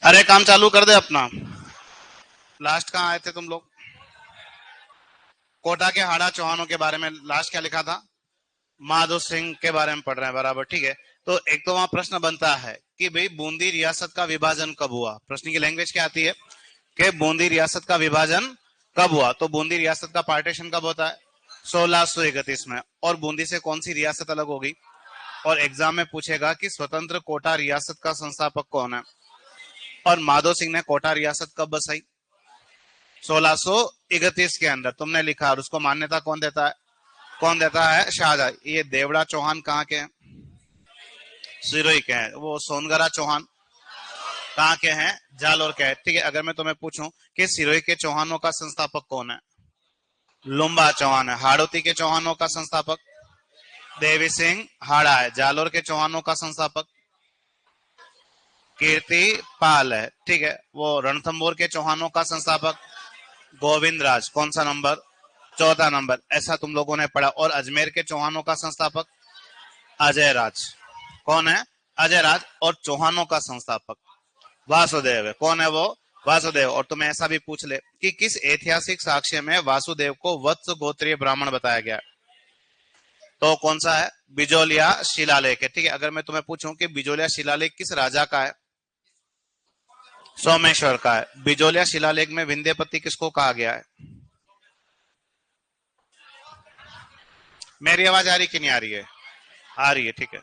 अरे काम चालू कर दे अपना। लास्ट कहाँ आए थे तुम लोग? कोटा के हाड़ा चौहानों के बारे में लास्ट क्या लिखा था? माधो सिंह के बारे में पढ़ रहे हैं, बराबर, ठीक है। तो एक तो वहां प्रश्न बनता है कि भाई बूंदी रियासत का विभाजन कब हुआ। प्रश्न की लैंग्वेज क्या आती है कि बूंदी रियासत का विभाजन कब हुआ। तो बूंदी रियासत का पार्टीशन कब होता है? 1631 में। और बूंदी से कौन सी रियासत अलग होगी? और एग्जाम में पूछेगा कि स्वतंत्र कोटा रियासत का संस्थापक कौन है, और माधो सिंह ने कोटा रियासत कब बसाई? 1631 के अंदर तुमने लिखा, और उसको मान्यता कौन देता है? कौन देता है? शाहजहां। ये देवड़ा चौहान कहाँ के हैं? सिरोही के हैं। वो सोनगरा चौहान कहाँ के हैं? जालोर के हैं, ठीक है। अगर मैं तुम्हें पूछूं कि सिरोही के चौहानों का संस्थापक कौन है? लुम्बा चौहान है। हाड़ौती के चौहानों का संस्थापक देवी सिंह हाड़ा है। जालोर के चौहानों का संस्थापक कीर्ति पाल है, ठीक है। वो रणथंभौर के चौहानों का संस्थापक गोविंद राज। कौन सा नंबर? चौथा नंबर। ऐसा तुम लोगों ने पढ़ा। और अजमेर के चौहानों का संस्थापक अजय राज। कौन है? अजय राज। और चौहानों का संस्थापक वासुदेव है। कौन है वो? वासुदेव। और तुम्हें ऐसा भी पूछ ले कि किस ऐतिहासिक साक्ष्य में वासुदेव को वत्स गोत्रीय ब्राह्मण बताया गया? तो कौन सा है? बिजोलिया शिलालेख है, ठीक है। अगर मैं तुम्हें पूछूं कि बिजोलिया शिलालेख किस राजा का है? सोमेश्वर का है। बिजोलिया शिलालेख में विंध्यपति किसको कहा गया है? मेरी आवाज आ रही कि नहीं आ रही है? आ रही है, ठीक है।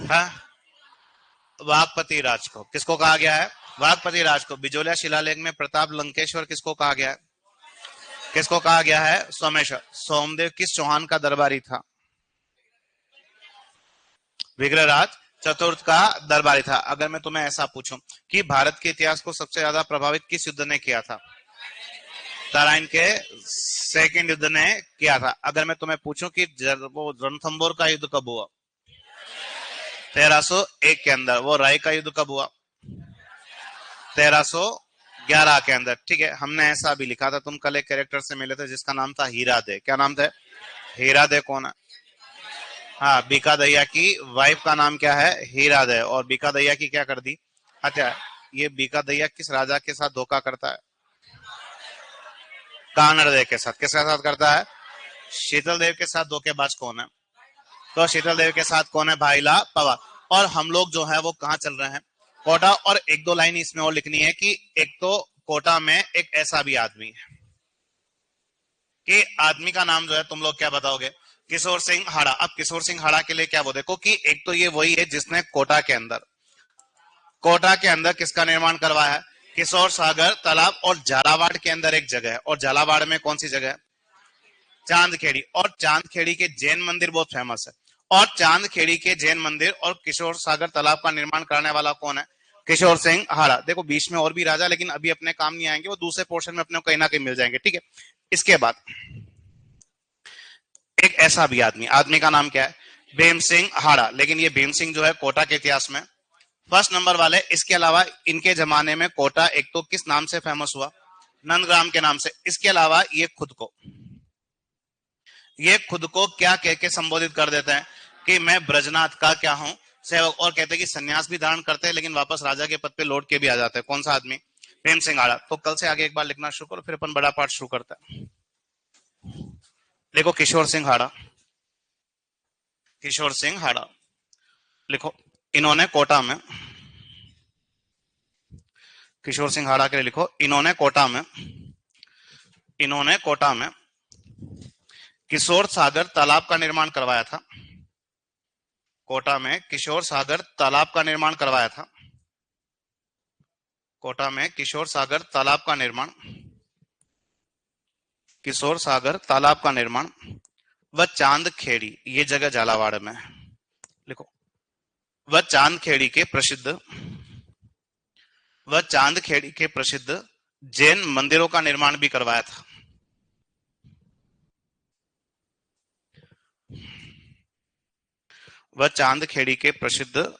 हाँ, वाघपति राज को किसको कहा गया है? वाघपति राज को। बिजोलिया शिलालेख में प्रताप लंकेश्वर किसको कहा गया है? किसको कहा गया है? सोमेश्वर। सोमदेव किस चौहान का दरबारी था? विग्रहराज चतुर्थ का दरबारी था। अगर मैं तुम्हें ऐसा पूछूं कि भारत के इतिहास को सबसे ज्यादा प्रभावित किस युद्ध ने किया था? तराइन के सेकंड युद्ध ने किया था। अगर मैं तुम्हें पूछूं कि वो रणथंभौर का युद्ध कब हुआ? 1301 के अंदर। वो राय का युद्ध कब हुआ? 1311 के अंदर, ठीक है। हमने ऐसा भी लिखा था, तुम कल एक कैरेक्टर से मिले थे जिसका नाम था हीरा दे। क्या नाम था? हीरा दे कौन है? हाँ, बीका दैया की वाइफ का नाम क्या है? हीरा दे। और बीका दैया की क्या कर दी? अच्छा, ये बीका दैया किस राजा के साथ धोखा करता है? कानड़ देव के साथ। किसके साथ करता है? शीतल देव के साथ धोखेबाज कौन है? तो शीतल देव के साथ कौन है? भाईला पवार। और हम लोग जो है वो कहाँ चल रहे हैं? कोटा। और एक दो लाइन इसमें और लिखनी है कि एक तो कोटा में एक ऐसा भी आदमी है कि आदमी का नाम जो है तुम लोग क्या बताओगे? किशोर सिंह हाड़ा। अब किशोर सिंह हाड़ा के लिए क्या वो देखो कि एक तो ये वही है जिसने कोटा के अंदर किसका निर्माण करवाया है? किशोर सागर तालाब। और झालावाड़ के अंदर एक जगह है, और झालावाड़ में कौन सी जगह है? चांदखेड़ी। और चांदखेड़ी के जैन मंदिर बहुत फेमस है। और चांदखेड़ी के जैन मंदिर और किशोर सागर तालाब का निर्माण करने वाला कौन है? किशोर सिंह हाड़ा। देखो बीच में और भी राजा, लेकिन अभी अपने काम नहीं आएंगे, वो दूसरे पोर्शन में अपने को कहीं ना कहीं मिल जाएंगे, ठीक है। इसके बाद एक ऐसा भी आदमी का नाम क्या है? भीम सिंह हाड़ा। लेकिन ये भीम सिंह जो है कोटा के इतिहास में फर्स्ट नंबर वाले। इसके अलावा इनके जमाने में कोटा एक तो किस नाम से फेमस हुआ? नंदग्राम के नाम से। इसके अलावा ये खुद को क्या कह के संबोधित कर देते हैं कि मैं ब्रजनाथ का क्या हूं? सेवक। और कहते हैं कि सन्यास भी धारण करते हैं, लेकिन वापस राजा के पद पे लौट के भी आ जाते हैं। कौन सा आदमी? भीम सिंह आड़ा। तो कल से आगे एक बार लिखना शुरू करो, फिर अपन बड़ा पाठ शुरू करते हैं। देखो किशोर सिंह हाड़ा। किशोर सिंह हाड़ा लिखो। इन्होंने कोटा में, किशोर सिंह हाड़ा के लिए लिखो, इन्होंने कोटा में किशोर सागर तालाब का निर्माण करवाया था। कोटा में किशोर सागर तालाब का निर्माण करवाया था। कोटा में किशोर सागर तालाब का निर्माण, किशोर सागर तालाब का निर्माण व चांद खेड़ी, ये जगह झालावाड़ में। लिखो। व चांद खेड़ी के प्रसिद्ध व चांद खेड़ी के प्रसिद्ध जैन मंदिरों का निर्माण भी करवाया था। वह चांद खेड़ी के प्रसिद्ध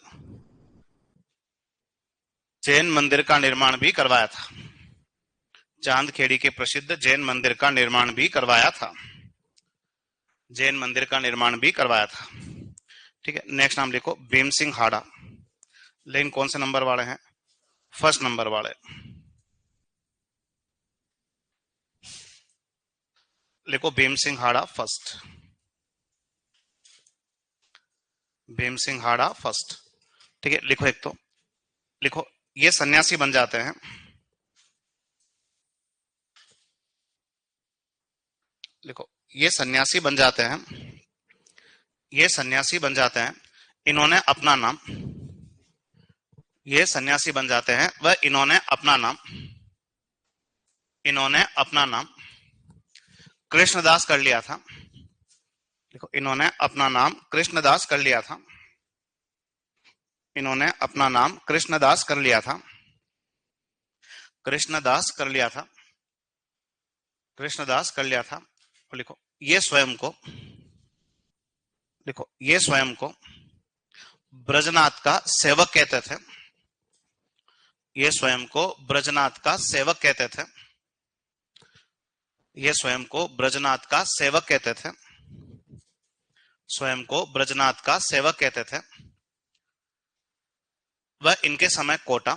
जैन मंदिर का निर्माण भी करवाया था। चांदखेड़ी के प्रसिद्ध जैन मंदिर का निर्माण भी करवाया था। जैन मंदिर का निर्माण भी करवाया था। ठीक है, नेक्स्ट नाम लिखो भीम सिंह हाड़ा। लेकिन कौन से नंबर वाले हैं? फर्स्ट नंबर वाले। लिखो भीम सिंह हाड़ा फर्स्ट। भीम सिंह हाड़ा फर्स्ट। ठीक है, लिखो एक तो लिखो ये सन्यासी बन जाते हैं। लिखो ये सन्यासी बन जाते हैं। ये सन्यासी बन जाते हैं। इन्होंने अपना नाम, ये सन्यासी बन जाते हैं वह इन्होंने अपना नाम, इन्होंने अपना नाम कृष्णदास कर लिया था। देखो इन्होंने अपना नाम कृष्णदास कर लिया था। इन्होंने अपना नाम कृष्णदास कर लिया था। कृष्णदास कर लिया था। कृष्णदास कर लिया था। और लिखो ये स्वयं को, लिखो ये स्वयं को ब्रजनाथ का सेवक कहते थे। ये स्वयं को ब्रजनाथ का सेवक कहते थे। ये स्वयं को ब्रजनाथ का सेवक कहते थे। स्वयं को ब्रजनाथ का सेवक कहते थे। वह इनके समय कोटा,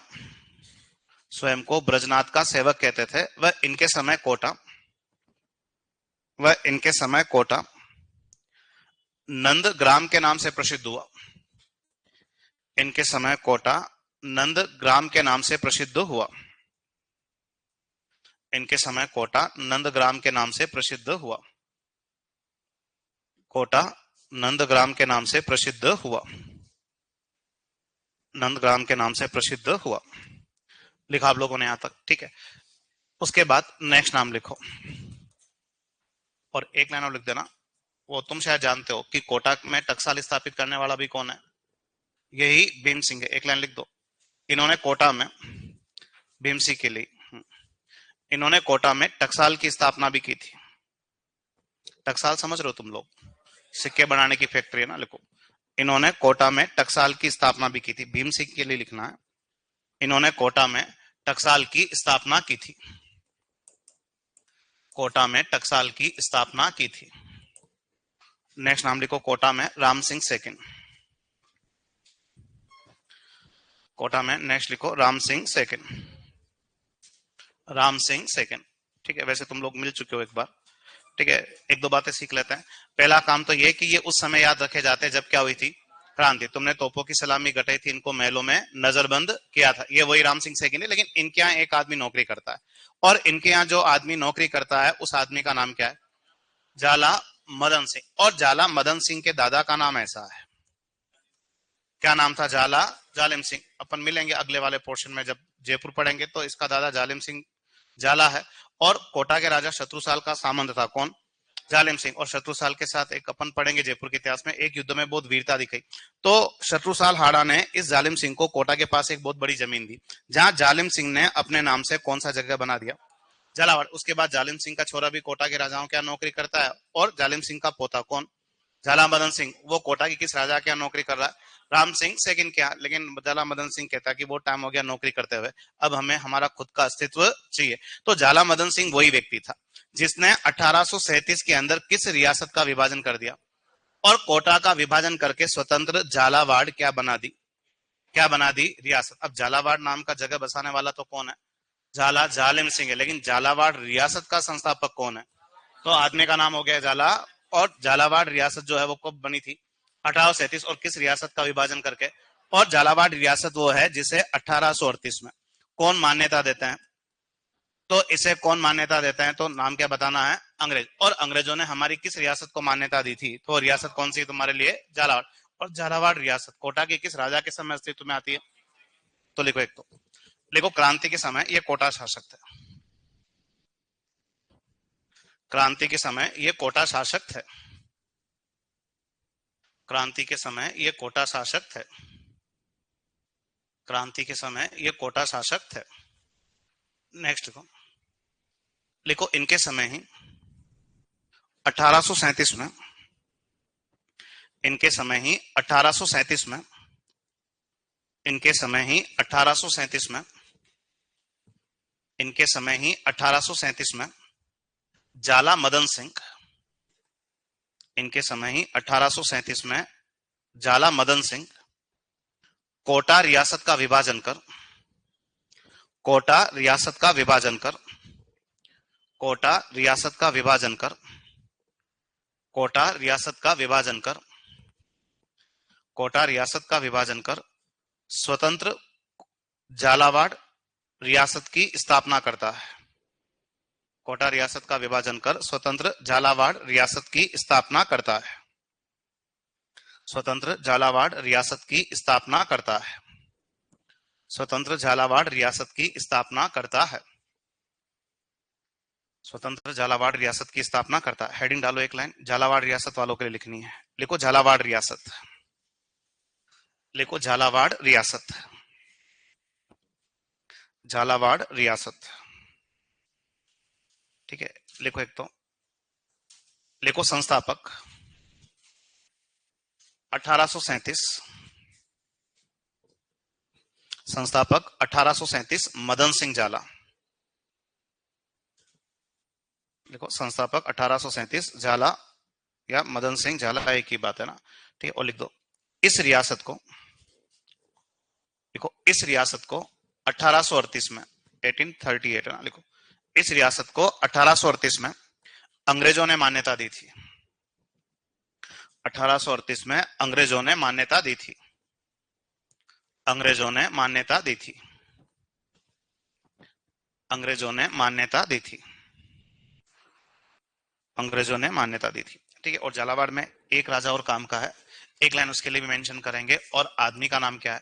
स्वयं को ब्रजनाथ का सेवक कहते थे वह इनके समय कोटा, वह इनके समय कोटा नंद ग्राम के नाम से प्रसिद्ध हुआ। इनके समय कोटा नंद ग्राम के नाम से प्रसिद्ध हुआ। इनके समय कोटा नंदग्राम के नाम से प्रसिद्ध हुआ। कोटा नंदग्राम के नाम से प्रसिद्ध हुआ। नंदग्राम के नाम से प्रसिद्ध हुआ। लिखा आप लोगों ने यहां तक? ठीक है, उसके बाद नेक्स्ट नाम लिखो और एक लाइन और लिख देना। वो तुम शायद जानते हो कि कोटा में टकसाल स्थापित करने वाला भी कौन है? यही भीम सिंह है। एक लाइन लिख दो। इन्होंने कोटा में, भीम सिंह के लिए, इन्होंने कोटा में टकसाल की स्थापना भी की थी। टकसाल समझ रहे हो तुम लोग? सिक्के बनाने की फैक्ट्री है ना। लिखो इन्होंने कोटा में टकसाल की स्थापना भी की थी। भीम सिंह के लिए लिखना है, इन्होंने कोटा में टकसाल की स्थापना की थी। कोटा में टकसाल की स्थापना की थी। नेक्स्ट नाम लिखो कोटा में राम सिंह सेकंड। कोटा में नेक्स्ट लिखो राम सिंह सेकंड। राम सिंह सेकंड। ठीक है, वैसे तुम लोग मिल चुके हो एक बार। ठीक है, एक दो बातें सीख लेते हैं। पहला काम तो ये कि ये उस समय याद रखे जाते हैं जब क्या हुई थी? क्रांति। तुमने तोपों की सलामी गटाई थी, इनको महलों में नजरबंद किया था। ये वही राम सिंह सेकंड है, लेकिन इनके यहाँ एक आदमी नौकरी करता है और इनके यहाँ जो आदमी नौकरी करता है उस आदमी का नाम क्या है? जाला मदन सिंह। और जाला मदन सिंह के दादा का नाम ऐसा है, क्या नाम था? जाला जालिम सिंह। अपन मिलेंगे अगले वाले पोर्शन में जब जयपुर पढ़ेंगे, तो इसका दादा जालिम सिंह जाला है। और कोटा के राजा शत्रुसाल का सामंत था कौन? जालिम सिंह। और शत्रुसाल के साथ एक अपन पढ़ेंगे जयपुर के इतिहास में, एक युद्ध में बहुत वीरता दिखाई। तो शत्रुसाल हाड़ा ने इस जालिम सिंह को कोटा के पास एक बहुत बड़ी जमीन दी, जहां जालिम सिंह ने अपने नाम से कौन सा जगह बना दिया? झालावाड़। उसके बाद जालिम सिंह का छोरा भी कोटा के राजाओं के यहाँ नौकरी करता है, और जालिम सिंह का पोता कौन? झाला मदन सिंह। वो कोटा की किस राजा के यहाँ नौकरी कर रहा है? राम सिंह सेकंड के यहाँ। लेकिन झाला मदन सिंह कहता है कि वो टाइम हो गया नौकरी करते हुए, अब हमें हमारा खुद का अस्तित्व चाहिए। तो झाला मदन सिंह वही व्यक्ति था जिसने 1837 के अंदर किस रियासत का विभाजन कर दिया और कोटा का विभाजन करके स्वतंत्र झालावाड़ क्या बना दी? क्या बना दी? रियासत। अब झालावाड़ नाम का जगह बसाने वाला तो कौन है? झाला जालिम सिंह है। लेकिन झालावाड़ रियासत का संस्थापक कौन है? तो आदमी का नाम हो गया झाला। और झालावाड़ रियासत जो है वो कब बनी थी? 1837। और किस रियासत का विभाजन करके? और झालावाड़ रियासत वो है जिसे 1838 में कौन मान्यता देते हैं? तो इसे कौन मान्यता देते हैं? तो नाम क्या बताना है? अंग्रेज। और अंग्रेजों ने हमारी किस रियासत को मान्यता दी थी? तो रियासत कौन सी तुम्हारे लिए? झालावाड़। और झालावाड़ रियासत कोटा के किस राजा के समय अस्तित्व में आती है? तो लिखो एक तो लिखो क्रांति के समय ये कोटा शासक थे। क्रांति के समय ये कोटा शासक थे। क्रांति के समय ये कोटा शासक थे। क्रांति के समय ये कोटा शासक थे। नेक्स्ट को लिखो इनके समय ही 1837 में, इनके समय ही 1837 में इनके समय ही 1837 में, इनके समय ही 1837 में झाला मदन सिंह, इनके समय ही 1837 में झाला मदन सिंह कोटा रियासत का विभाजन कर, कोटा रियासत का विभाजन कर, कोटा रियासत का विभाजन कर, कोटा रियासत का विभाजन कर, कोटा रियासत का विभाजन कर स्वतंत्र झालावाड़ रियासत की स्थापना करता है। कोटा रियासत का विभाजन कर स्वतंत्र झालावाड़ रियासत की स्थापना करता है। स्वतंत्र झालावाड़ रियासत की स्थापना करता है। स्वतंत्र झालावाड़ रियासत की स्थापना करता है। स्वतंत्र झालावाड़ रियासत की स्थापना करता है। हेडिंग डालो एक लाइन, झालावाड़ रियासत वालों के लिए लिखनी है। लिखो झालावाड़ रियासत, लिखो झालावाड़ रियासत, झालावाड़ रियासत। ठीक है, लिखो एक तो, लिखो संस्थापक 1837, संस्थापक 1837 मदन सिंह झाला। देखो संस्थापक 1837 झाला या मदन सिंह झाला, एक ही बात है ना। ठीक है, और लिख दो इस रियासत को, लिखो इस रियासत को 1838 में, 1838 ना, लिखो इस रियासत को 1838 में अंग्रेजों ने मान्यता दी थी। 1838 में अंग्रेजों ने मान्यता दी थी, अंग्रेजों ने मान्यता दी थी, अंग्रेजों ने मान्यता दी थी, अंग्रेजों ने मान्यता दी थी। ठीक है, और झालावाड़ में एक राजा और काम का है, एक लाइन उसके लिए भी मेंशन करेंगे। और आदमी का नाम क्या है?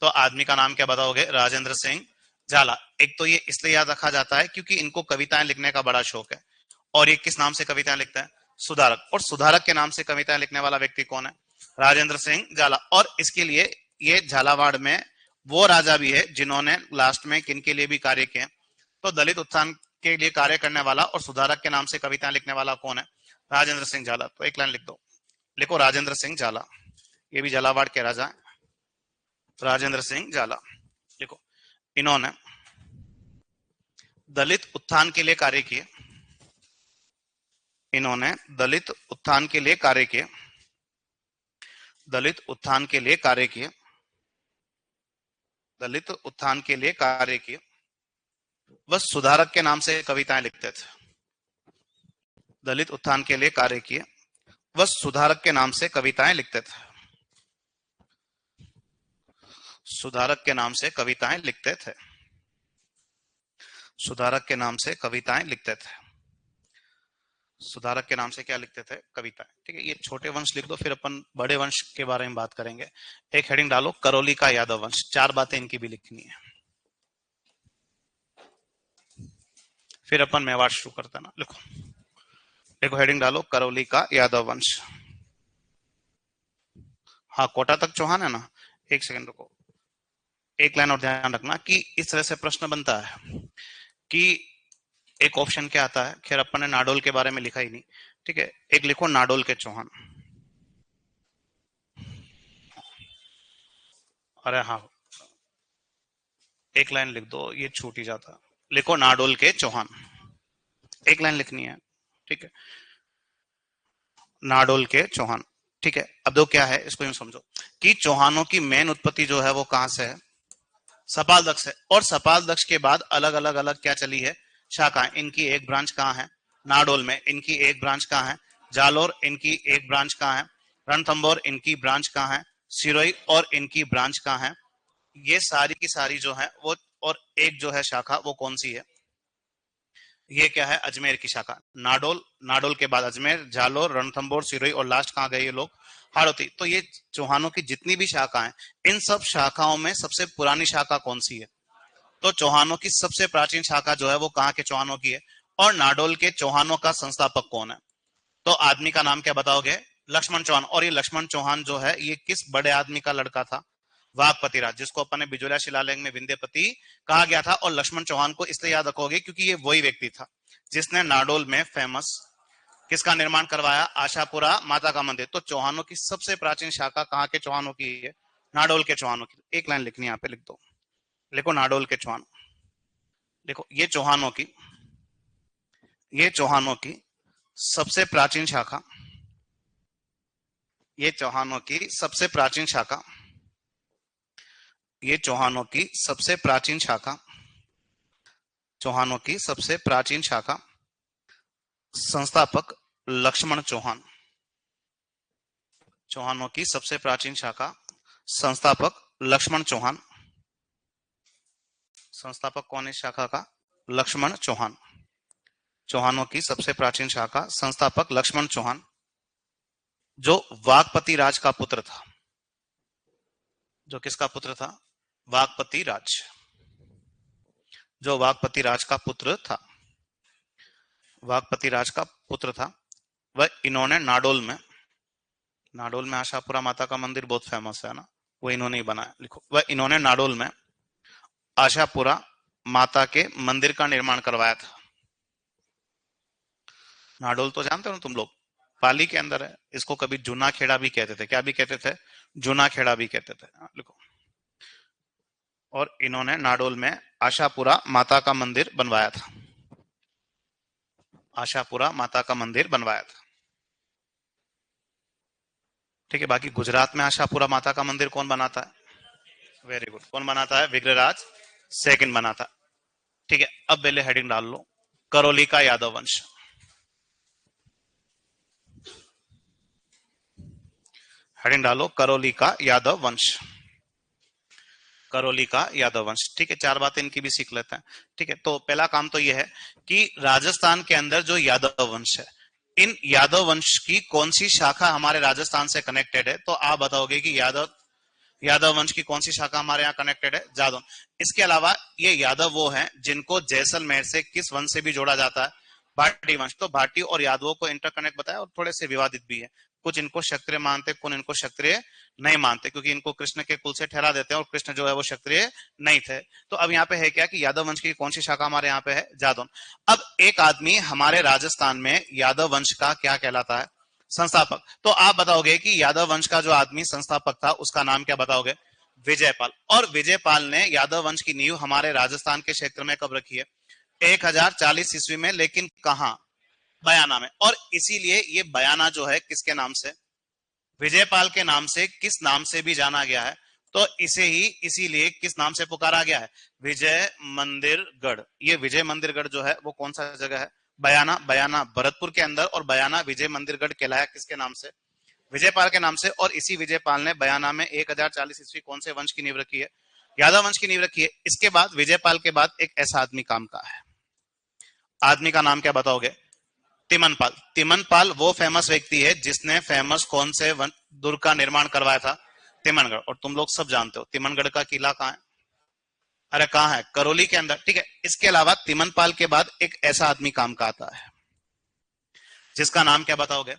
तो आदमी का नाम क्या बताओगे? राजेंद्र सिंह झाला। एक तो ये इसलिए याद रखा जाता है क्योंकि इनको कविताएं लिखने का बड़ा शौक है। और ये किस नाम से कविताएं लिखता है? सुधारक। और सुधारक के नाम से कविताएं लिखने वाला व्यक्ति कौन है? राजेंद्र सिंह झाला। और इसके लिए ये झालावाड़ में वो राजा भी है जिन्होंने लास्ट में किन के लिए भी कार्य किए? तो दलित उत्थान के लिए कार्य करने वाला और सुधारक के नाम से कविताएं लिखने वाला कौन है? राजेंद्र सिंह झाला। तो एक लाइन लिख दो, लिखो राजेंद्र सिंह झाला, ये भी झालावाड़ के राजा है, राजेंद्र सिंह झाला। देखो इन्होंने दलित उत्थान के लिए कार्य किए, इन्होंने दलित उत्थान के लिए कार्य किए, दलित उत्थान के लिए कार्य किए, दलित उत्थान के लिए कार्य किए। वह सुधारक के नाम से कविताएं लिखते थे, दलित उत्थान के लिए कार्य किए, वह सुधारक के नाम से कविताएं लिखते थे, सुधारक के नाम से कविताएं लिखते थे, सुधारक के नाम से कविताएं लिखते थे, सुधारक के नाम से क्या लिखते थे? कविताएं। ठीक है, ये छोटे वंश लिख दो, फिर अपन बड़े वंश के बारे में बात करेंगे। एक हेडिंग डालो, करौली का यादव वंश। चार बातें इनकी भी लिखनी है, फिर अपन मेवाड़ शुरू करते ना। लिखो, देखो हेडिंग डालो, करौली का यादव वंश। हाँ, कोटा तक चौहान है ना। एक सेकंड रुको, एक लाइन और ध्यान रखना कि इस तरह से प्रश्न बनता है कि एक ऑप्शन क्या आता है। खैर अपन ने नाडोल के बारे में लिखा ही नहीं। ठीक है, एक लिखो नाडोल के चौहान। अरे हाँ, एक लाइन लिख दो, ये छूट ही जाता। लिखो नाडोल के चौहान, एक लाइन लिखनी है। ठीक है, नाडोल के चौहान। ठीक है, अब दो क्या है इसको यूं समझो कि चौहानों की मेन उत्पत्ति जो है वो कहां से है? सपाल दक्ष है। और सपाल दक्ष के बाद अलग अलग अलग क्या चली है? शाखाएं। इनकी एक ब्रांच कहां है? नाडोल में। इनकी एक ब्रांच कहां है? जालोर। इनकी एक ब्रांच कहां है? रणथंभौर। इनकी ब्रांच कहां है? सिरोही। और इनकी ब्रांच कहां है? ये सारी की सारी जो है वो, और एक जो है शाखा वो कौन सी है? ये क्या है? अजमेर की शाखा। नाडोल, नाडोल के बाद अजमेर, जालोर, रणथंभौर, सिरोही और लास्ट कहां गए ये लोग? हाड़ौती। तो ये चौहानों की जितनी भी शाखाएं, इन सब शाखाओं में सबसे पुरानी शाखा कौन सी है? तो चौहानों की सबसे प्राचीन शाखा जो है वो कहां के चौहानों की है? और नाडोल के चौहानों का संस्थापक कौन है? तो आदमी का नाम क्या बताओगे? लक्ष्मण चौहान। और ये लक्ष्मण चौहान जो है ये किस बड़े आदमी का लड़का था? वाघपति राज, जिसको अपन ने बिजोलिया शिलालेख में विंध्यपति कहा गया था। और लक्ष्मण चौहान को इसलिए याद रखोगे क्योंकि ये वही व्यक्ति था जिसने नाडोल में फेमस किसका निर्माण करवाया? आशापुरा माता का मंदिर। तो चौहानों की सबसे प्राचीन शाखा कहां के चौहानों की है? नाडोल के चौहानों की एक लाइन लिखनी है, यहाँ पे लिख दो, लिखो नाडोल के चौहान। देखो ये चौहानों की सबसे प्राचीन शाखा, ये चौहानों की सबसे प्राचीन शाखा, ये चौहानों की सबसे प्राचीन शाखा, चौहानों की सबसे प्राचीन शाखा, संस्थापक लक्ष्मण चौहान। चौहानों की सबसे प्राचीन शाखा, संस्थापक लक्ष्मण चौहान। संस्थापक कौन है इस शाखा का? लक्ष्मण चौहान। चौहानों की सबसे प्राचीन शाखा, संस्थापक लक्ष्मण चौहान, जो वागपति राज का पुत्र था। जो किसका पुत्र था? वागपति राज। जो वागपति राज का पुत्र था, वागपति राज का पुत्र था, वह इन्होंने नाडोल में आशापुरा माता का मंदिर बहुत फेमस है ना, वो इन्होंने ही बनाया। लिखो, वह इन्होंने नाडोल में आशापुरा माता के मंदिर का निर्माण करवाया था। नाडोल तो जानते हो ना तुम लोग, पाली के अंदर है। इसको कभी जूना खेड़ा भी कहते थे। क्या भी कहते थे? जूना खेड़ा भी कहते थे। लिखो, और इन्होंने नाडोल में आशापुरा माता का मंदिर बनवाया था। आशापुरा माता का मंदिर बनवाया था। ठीक है, बाकी गुजरात में आशापुरा माता का मंदिर कौन बनाता है? वेरी गुड, कौन बनाता है? विग्रहराज सेकंड बनाता है। ठीक है, अब पहले हेडिंग डाल लो, करौली का यादव वंश। हेडिंग डालो, करौली का यादव वंश। करौली का यादव वंश। ठीक है, चार बातें इनकी भी सीख लेते हैं। ठीक है, तो पहला काम तो यह है कि राजस्थान के अंदर जो यादव वंश है, इन यादव वंश की कौन सी शाखा हमारे राजस्थान से कनेक्टेड है? तो आप बताओगे कि यादव वंश की कौन सी शाखा हमारे यहाँ कनेक्टेड है? जादौन। इसके अलावा ये यादव वो हैं जिनको जैसलमेर से किस वंश से भी जोड़ा जाता है? भाटी वंश। तो भाटी और यादवों को इंटरकनेक्ट बताया, और थोड़े से विवादित भी है। कुछ इनको क्षत्रिय मानते, कुछ इनको क्षत्रिय नहीं मानते, क्योंकि इनको कृष्ण के कुल से ठहरा देते हैं, और कृष्ण जो है वो क्षत्रिय नहीं थे। तो अब यहाँ पे है क्या कि यादव वंश की कौन सी शाखा हमारे यहाँ पे है? जादौन। अब एक आदमी हमारे राजस्थान में यादव वंश का क्या कहलाता है? संस्थापक। तो आप बताओगे कि यादव वंश का जो आदमी संस्थापक था उसका नाम क्या बताओगे? विजयपाल। और विजयपाल ने यादव वंश की नींव हमारे राजस्थान के क्षेत्र में कब रखी है? 1040 ईस्वी में। लेकिन कहां? बयाना में। और इसीलिए ये बयाना जो है किसके नाम से? विजयपाल के नाम से, किस नाम से भी जाना गया है? तो इसे ही इसीलिए किस नाम से पुकारा गया है? विजय मंदिरगढ़। ये विजय मंदिरगढ़ जो है वो कौन सा जगह है? बयाना। बयाना भरतपुर के अंदर, और बयाना विजय मंदिरगढ़ कहलाया किसके नाम से? विजयपाल के नाम से। और इसी विजयपाल ने बयाना में 1040 ईस्वी कौन से वंश की नींव रखी है? यादव वंश की नींव रखी है। इसके बाद विजयपाल के बाद एक ऐसा आदमी काम का है। आदमी का नाम क्या बताओगे? तिमनपाल। तिमनपाल वो फेमस व्यक्ति है जिसने फेमस कौन से दुर्ग का निर्माण करवाया था? तिमनगढ़। और तुम लोग सब जानते हो तिमनगढ़ का किला कहाँ है? अरे कहाँ है? करौली के अंदर। ठीक है, इसके अलावा तिमनपाल के बाद एक ऐसा आदमी काम का आता है जिसका नाम क्या बताओगे?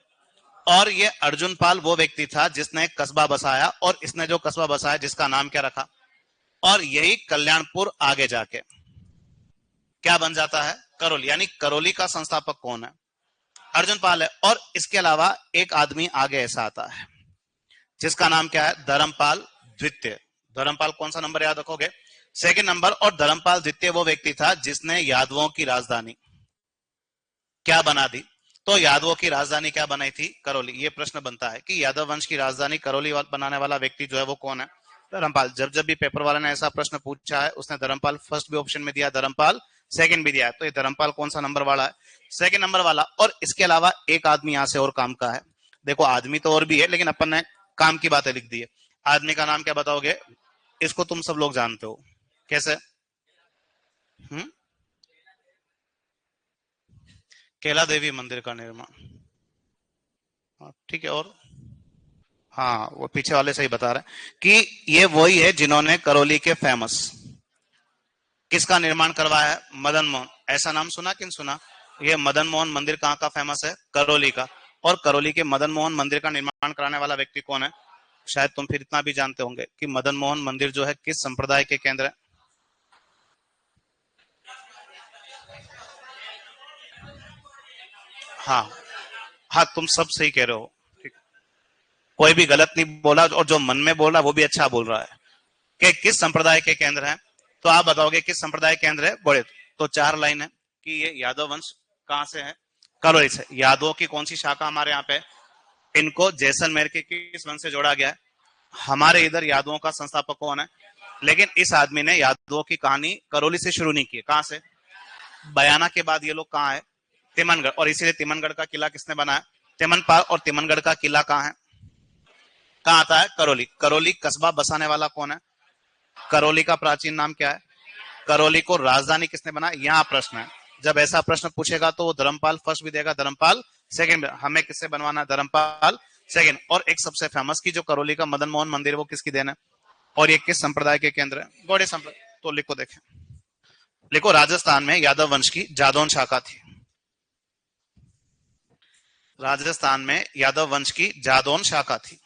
और ये अर्जुन पाल वो व्यक्ति था जिसने कस्बा बसाया, और इसने जो कस्बा बसाया जिसका नाम क्या रखा? और यही कल्याणपुर आगे जाके क्या बन जाता है? करौली। यानी करौली का संस्थापक कौन है? अर्जुन पाल है। और इसके अलावा एक आदमी आगे ऐसा आता है जिसका नाम क्या है? धर्मपाल द्वितीय। धर्मपाल कौन सा नंबर याद रखोगे? Second number. और धर्मपाल द्वितीय वो व्यक्ति था जिसने यादवों की राजधानी क्या बना दी? तो यादवों की राजधानी क्या बनाई थी? करौली। ये प्रश्न बनता है कि यादव वंश की राजधानी करौली बनाने वाला व्यक्ति जो है वो कौन है? धर्मपाल। जब जब भी पेपर वाले ने ऐसा प्रश्न पूछा है उसने धर्मपाल फर्स्ट भी ऑप्शन में दिया, धर्मपाल सेकंड भी दिया है। तो ये धर्मपाल कौन सा नंबर वाला है? सेकंड नंबर वाला। और इसके अलावा एक आदमी यहां से और काम का है। देखो आदमी तो और भी है, लेकिन अपन ने काम की बातें लिख दी है। आदमी का नाम क्या बताओगे? इसको तुम सब लोग जानते हो। कैसे? हम्म केला देवी मंदिर का निर्माण। हाँ, ठीक है। और हाँ, वो पीछे वाले से ही बता रहे हैं कि ये वही है जिन्होंने करौली के फेमस किसका निर्माण करवाया है? मदन मोहन। ऐसा नाम सुना कि नहीं सुना? ये मदन मोहन मंदिर कहाँ का फेमस है? करौली का। और करौली के मदन मोहन मंदिर का निर्माण कराने वाला व्यक्ति कौन है? शायद तुम फिर इतना भी जानते होंगे कि मदन मोहन मंदिर जो है किस संप्रदाय के केंद्र है? हाँ हाँ, तुम सब सही कह रहे हो। ठीक। कोई भी गलत नहीं बोला और जो मन में बोल रहा है वो भी अच्छा बोल रहा है। कि किस संप्रदाय के केंद्र हैं, तो आप बताओगे किस संप्रदाय के केंद्र है बड़े। तो 4 लाइन है कि ये यादव वंश कहां से है, करौली से। यादवों की कौन सी शाखा हमारे यहाँ पे, इनको जैसलमेर के किस वंश से जोड़ा गया है, हमारे इधर यादवों का संस्थापक कौन है। लेकिन इस आदमी ने यादवों की कहानी करौली से शुरू नहीं की, कहां से, बयाना के बाद ये लोग कहाँ है, तिमनगढ़। और इसीलिए तिमनगढ़ का किला किसने बनाया, तिमनपाल। और तिमनगढ़ का किला कहाँ है, कहाँ आता है, करौली। करौली कस्बा बसाने वाला कौन है, करौली का प्राचीन नाम क्या है, करौली को राजधानी किसने बनाया, यहाँ प्रश्न है। जब ऐसा प्रश्न पूछेगा तो वो धर्मपाल फर्स्ट भी देगा, धर्मपाल सेकंड। हमें किससे बनवाना है, धर्मपाल सेकंड। और एक सबसे फेमस की जो करौली का मदन मोहन मंदिर है वो किसकी देन है, और ये किस संप्रदाय के केंद्र है, गौड़े संप्रदाय। तो लिखो, देखें, लिखो राजस्थान में यादव वंश की जादौन शाखा थी। राजस्थान में यादव वंश की जादौन शाखा थी।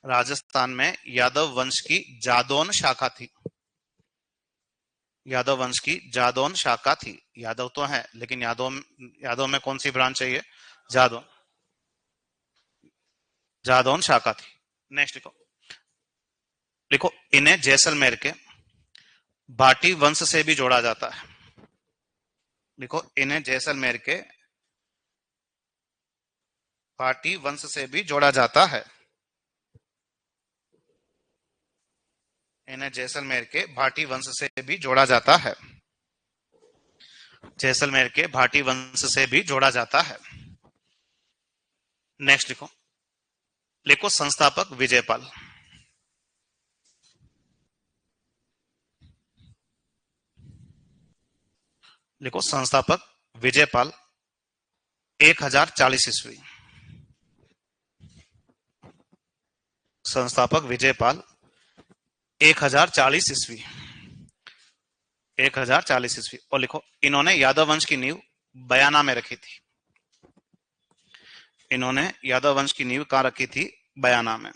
राजस्थान में यादव वंश की जादौन शाखा थी। यादव वंश की जादौन शाखा थी। यादव तो है लेकिन यादव में कौन सी ब्रांच चाहिए, जादौन, जादौन शाखा थी। नेक्स्ट लिखो, लिखो इन्हें जैसलमेर के भाटी वंश से भी जोड़ा जाता है। लिखो इन्हें जैसलमेर के भाटी वंश से भी जोड़ा जाता है। इन्हें जैसलमेर के भाटी वंश से भी जोड़ा जाता है। जैसलमेर के भाटी वंश से भी जोड़ा जाता है। नेक्स्ट लिखो, लिखो संस्थापक विजयपाल। लिखो संस्थापक विजयपाल 1040 ईस्वी। संस्थापक विजयपाल 1040 ईस्वी। 1040 ईस्वी। और लिखो इन्होंने यादव वंश की नींव बयाना में रखी थी। इन्होंने यादव वंश की नींव कहां रखी थी, बयाना में।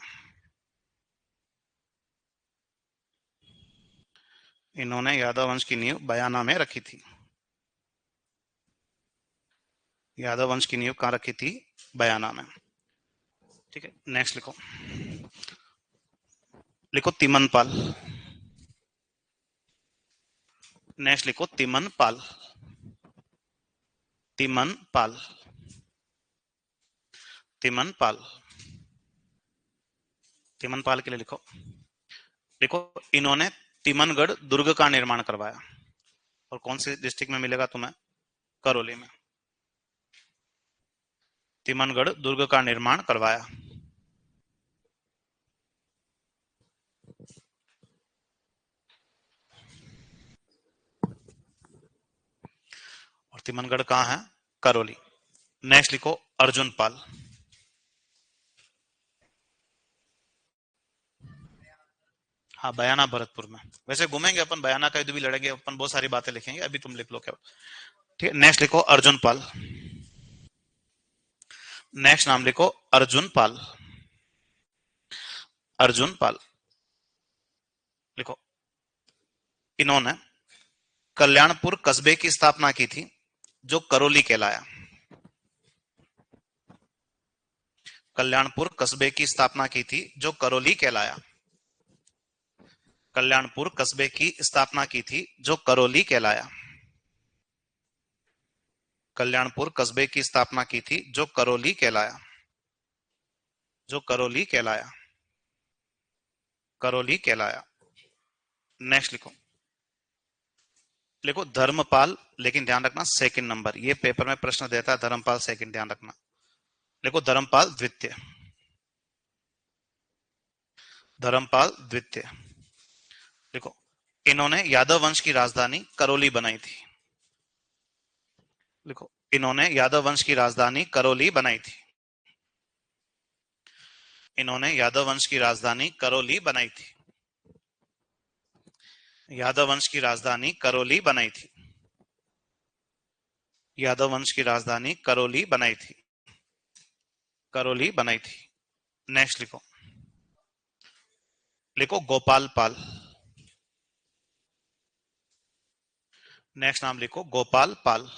इन्होंने यादव वंश की नींव बयाना में रखी थी। यादव वंश की नींव कहां रखी थी, बयाना में। ठीक है, नेक्स्ट लिखो, लिखो तिमनपाल। नेक्स्ट लिखो तिमनपाल। तिमनपाल। तिमनपाल। तिमनपाल के लिए लिखो, लिखो इन्होंने तिमनगढ़ दुर्ग का निर्माण करवाया। और कौन से डिस्ट्रिक्ट में मिलेगा तुम्हें, करौली में। तिमनगढ़ दुर्ग का निर्माण करवाया। और तिमनगढ़ कहां है, करौली। नेक्स्ट लिखो अर्जुन पाल। हाँ, बयाना भरतपुर में। वैसे घूमेंगे अपन, बयाना का युद्ध भी लड़ेंगे अपन, बहुत सारी बातें लिखेंगे, अभी तुम लिख लो क्या। ठीक है, नेक्स्ट लिखो अर्जुन पाल। नेक्स्ट नाम लिखो अर्जुन पाल। अर्जुन पाल। लिखो इन्होंने कल्याणपुर कस्बे की स्थापना की थी जो करौली कहलाया। कल्याणपुर कस्बे की स्थापना की थी जो करौली कहलाया। कल्याणपुर कस्बे की स्थापना की थी जो करौली कहलाया। कल्याणपुर कस्बे की स्थापना की थी जो करौली कहलाया। जो करौली कहलाया। करौली कहलाया। नेक्स्ट लिखो, लिखो धर्मपाल। लेकिन ध्यान रखना सेकंड नंबर, ये पेपर में प्रश्न देता है धर्मपाल सेकंड, ध्यान रखना। लिखो धर्मपाल द्वितीय। धर्मपाल द्वितीय। लिखो इन्होंने यादव वंश की राजधानी करौली बनाई थी। लिखो इन्होंने यादव वंश की राजधानी करौली बनाई थी। इन्होंने यादव वंश की राजधानी करौली बनाई थी। यादव वंश की राजधानी करौली बनाई थी। यादव वंश की राजधानी करौली बनाई थी। करौली बनाई थी। नेक्स्ट लिखो, लिखो गोपाल पाल। नेक्स्ट नाम लिखो गोपाल पाल।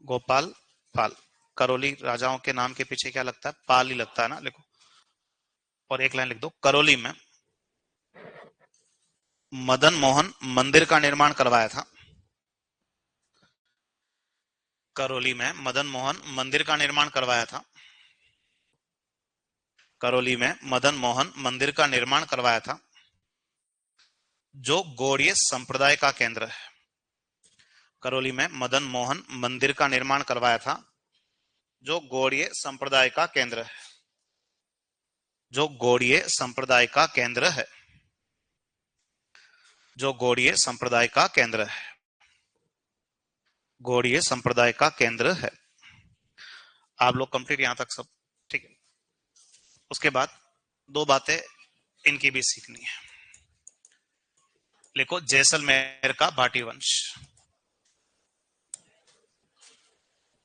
गोपाल पाल। करौली राजाओं के नाम के पीछे क्या लगता है? पाल ही लगता है ना, लिखो। और एक लाइन लिख दो, करौली में मदन मोहन मंदिर का निर्माण करवाया था। करौली में मदन मोहन मंदिर का निर्माण करवाया था। करौली में मदन मोहन मंदिर का निर्माण करवाया था, जो गौड़ीय संप्रदाय का केंद्र है। करौली में मदन मोहन मंदिर का निर्माण करवाया था, जो गौड़ीय संप्रदाय का केंद्र है। जो गौड़ीय संप्रदाय का केंद्र है। जो गौड़ीय संप्रदाय का केंद्र है। गौड़ीय संप्रदाय का केंद्र है। आप लोग कंप्लीट यहां तक सब ठीक है। उसके बाद दो बातें इनकी भी सीखनी है। लिखो, जैसलमेर का भाटी वंश।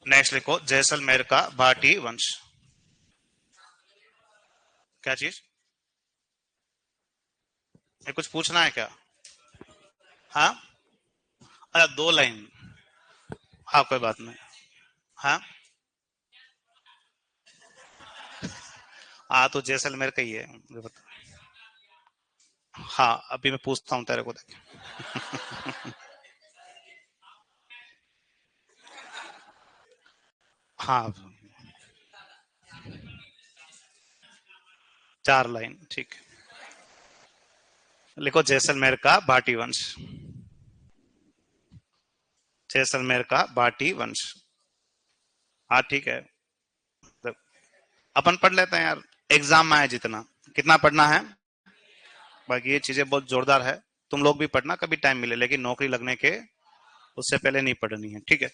नेक्स्ट लिखो, जैसलमेर का भाटी वंश। क्या चीज? ये कुछ पूछना है क्या? हाँ, अच्छा, दो लाइन। हाँ, कोई बात नहीं। हाँ हाँ, तो जैसलमेर का ही है, मुझे बता। हाँ, अभी मैं पूछता हूँ तेरे को, देख। हाँ, चार लाइन, ठीक है। लिखो, जैसलमेर का भाटी वंश। जैसलमेर का भाटी वंश। हाँ, ठीक है। तो अपन पढ़ लेते हैं यार, एग्जाम में आए जितना। कितना पढ़ना है? बाकी ये चीजें बहुत जोरदार है, तुम लोग भी पढ़ना कभी टाइम मिले, लेकिन नौकरी लगने के उससे पहले नहीं पढ़नी है, ठीक है।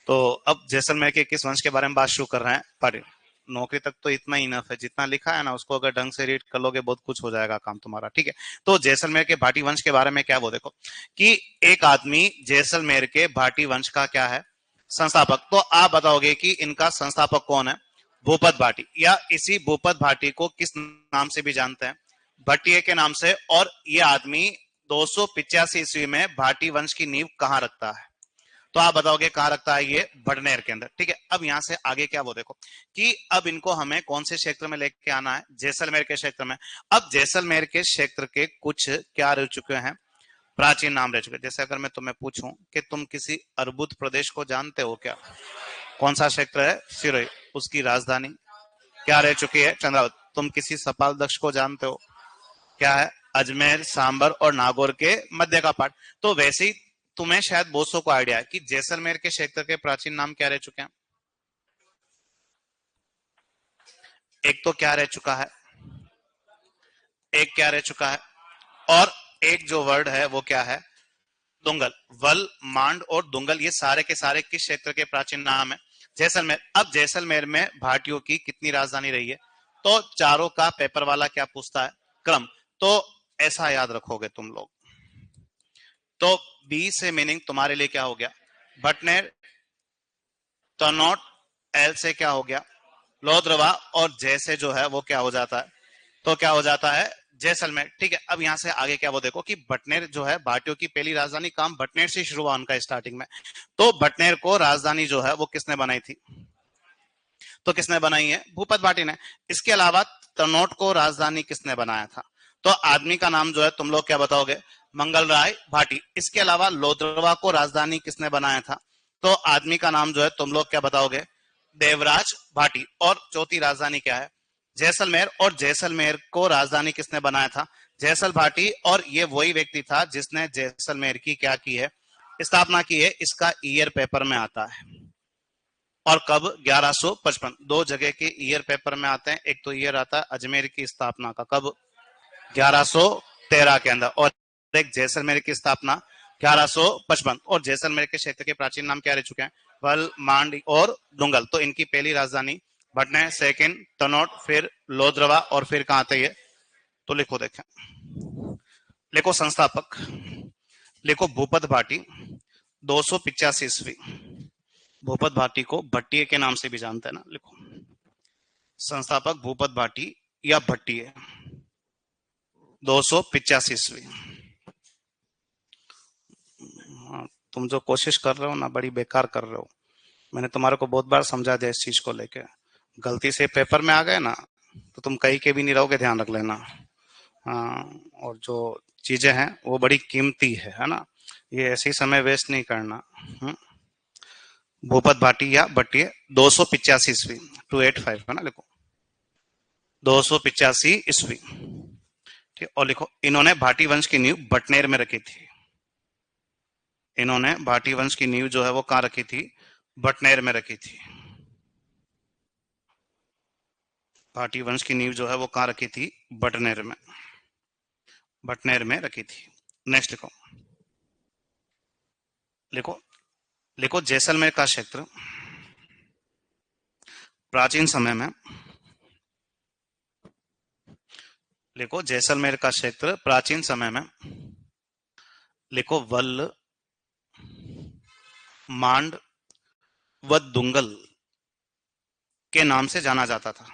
तो अब जैसलमेर के किस वंश के बारे में बात शुरू कर रहे हैं, पढ़। नौकरी तक तो इतना ही इनफ है, जितना लिखा है ना उसको अगर ढंग से रीड कर लोगे बहुत कुछ हो जाएगा काम तुम्हारा, ठीक है। तो जैसलमेर के भाटी वंश के बारे में क्या, वो देखो कि एक आदमी जैसलमेर के भाटी वंश का क्या है, संस्थापक। तो आप बताओगे कि इनका संस्थापक कौन है? भूपत भाटी, या इसी भूपत भाटी को किस नाम से भी जानते हैं? भट्टिये के नाम से। और ये आदमी 285 ईस्वी में भाटी वंश की नींव कहां रखता है? तो आप बताओगे कहां रखता है? ये भटनेर के अंदर, ठीक है। अब यहां से आगे क्या, वो देखो कि अब इनको हमें कौन से क्षेत्र में लेके आना है? जैसलमेर के क्षेत्र में। अब जैसलमेर के क्षेत्र के कुछ क्या रह चुके हैं, प्राचीन नाम रह चुके हैं। जैसे अगर मैं तुम्हें पूछूं कि तुम किसी अर्बुद प्रदेश को जानते हो क्या? कौन सा क्षेत्र है? सिरोही। उसकी राजधानी क्या रह चुकी है? चंद्रावत। तुम किसी सपाल दक्ष को जानते हो? क्या है? अजमेर, सांबर और नागौर के मध्य का पार्ट। तो वैसे ही तुम्हें शायद बहुत सौ को आइडिया है कि जैसलमेर के क्षेत्र के प्राचीन नाम क्या रह चुके हैं। एक तो क्या रह चुका है, एक क्या रह चुका है, और एक जो वर्ड है वो क्या है? दुंगल। वल, मांड और दुंगल, ये सारे के सारे किस क्षेत्र के प्राचीन नाम है? जैसलमेर। अब जैसलमेर में भाटियों की कितनी राजधानी रही है? तो चारों का पेपर वाला क्या पूछता है? क्रम। तो ऐसा याद रखोगे तुम लोग। तो बी से मीनिंग तुम्हारे लिए क्या हो गया? भटनेर। तनोट, एल से क्या हो गया? लोद्रवा। और जैसे जो है वो क्या हो जाता है? तो क्या हो जाता है? जैसलमेर, ठीक है। अब यहां से आगे क्या, वो देखो कि भटनेर जो है भाटियों की पहली राजधानी, काम भटनेर से शुरू हुआ उनका स्टार्टिंग में। तो भटनेर को राजधानी जो है वो किसने बनाई थी? तो किसने बनाई है? भूपत भाटी ने। इसके अलावा तनोट को राजधानी किसने बनाया था? तो आदमी का नाम जो है तुम लोग क्या बताओगे? मंगल राय भाटी। इसके अलावा लोद्रवा को राजधानी किसने बनाया था? तो आदमी का नाम जो है तुम लोग क्या बताओगे? देवराज भाटी। और चौथी राजधानी क्या है? जैसलमेर। और जैसलमेर को राजधानी किसने बनाया था? जैसल भाटी। और ये वही व्यक्ति था जिसने जैसलमेर की क्या की है? स्थापना की है। इसका ईयर पेपर में आता है। और कब? 1155। दो जगह के ईयर पेपर में आते हैं, एक तो ईयर आता है अजमेर की स्थापना का, कब? 1113 के अंदर। और एक जैसलमेर की स्थापना 1155। और जैसलमेर के क्षेत्र के प्राचीन नाम क्या रह चुके हैं? भल, मांड और डुंगल। तो इनकी पहली राजधानी भटने, सेकंड तनोट, फिर लोद्रवा, और फिर कहां आते ये? तो लिखो, देखें, लिखो संस्थापक, लिखो भूपत भाटी, 285 ईस्वी। भूपत भाटी को भट्टिये के नाम से भी जानते हैं ना, लिखो संस्थापक भूपत भाटी या भट्टिये, 285 ईस्वी। हाँ, तुम जो कोशिश कर रहे हो ना बड़ी बेकार कर रहे हो। मैंने तुम्हारे को बहुत बार समझा दिया इस चीज को लेके। गलती से पेपर में आ गए ना तो तुम कहीं के भी नहीं रहोगे, ध्यान रख लेना। हाँ, और जो चीजें हैं वो बड़ी कीमती है ना, ये ऐसे ही समय वेस्ट नहीं करना। हम्म। भूपत भाटिया भट्टिय 285 ईस्वी, 285 है ना, लिखो 285 ईस्वी। ठीक, और लिखो इन्होंने भाटी वंश की नींव बटनेर में रखी थी। इन्होंने भाटी वंश की नींव जो है वो कहाँ रखी थी? बटनेर में रखी थी। भाटी वंश की नींव जो है वो कहाँ रखी थी? बटनेर में, बटनेर में रखी थी। नेक्स्ट लिखो, लिखो लिखो जैसलमेर का क्षेत्र प्राचीन समय में, लिखो जैसलमेर का क्षेत्र प्राचीन समय में, लिखो वल्ल, मांड व दुंगल के नाम से जाना जाता था।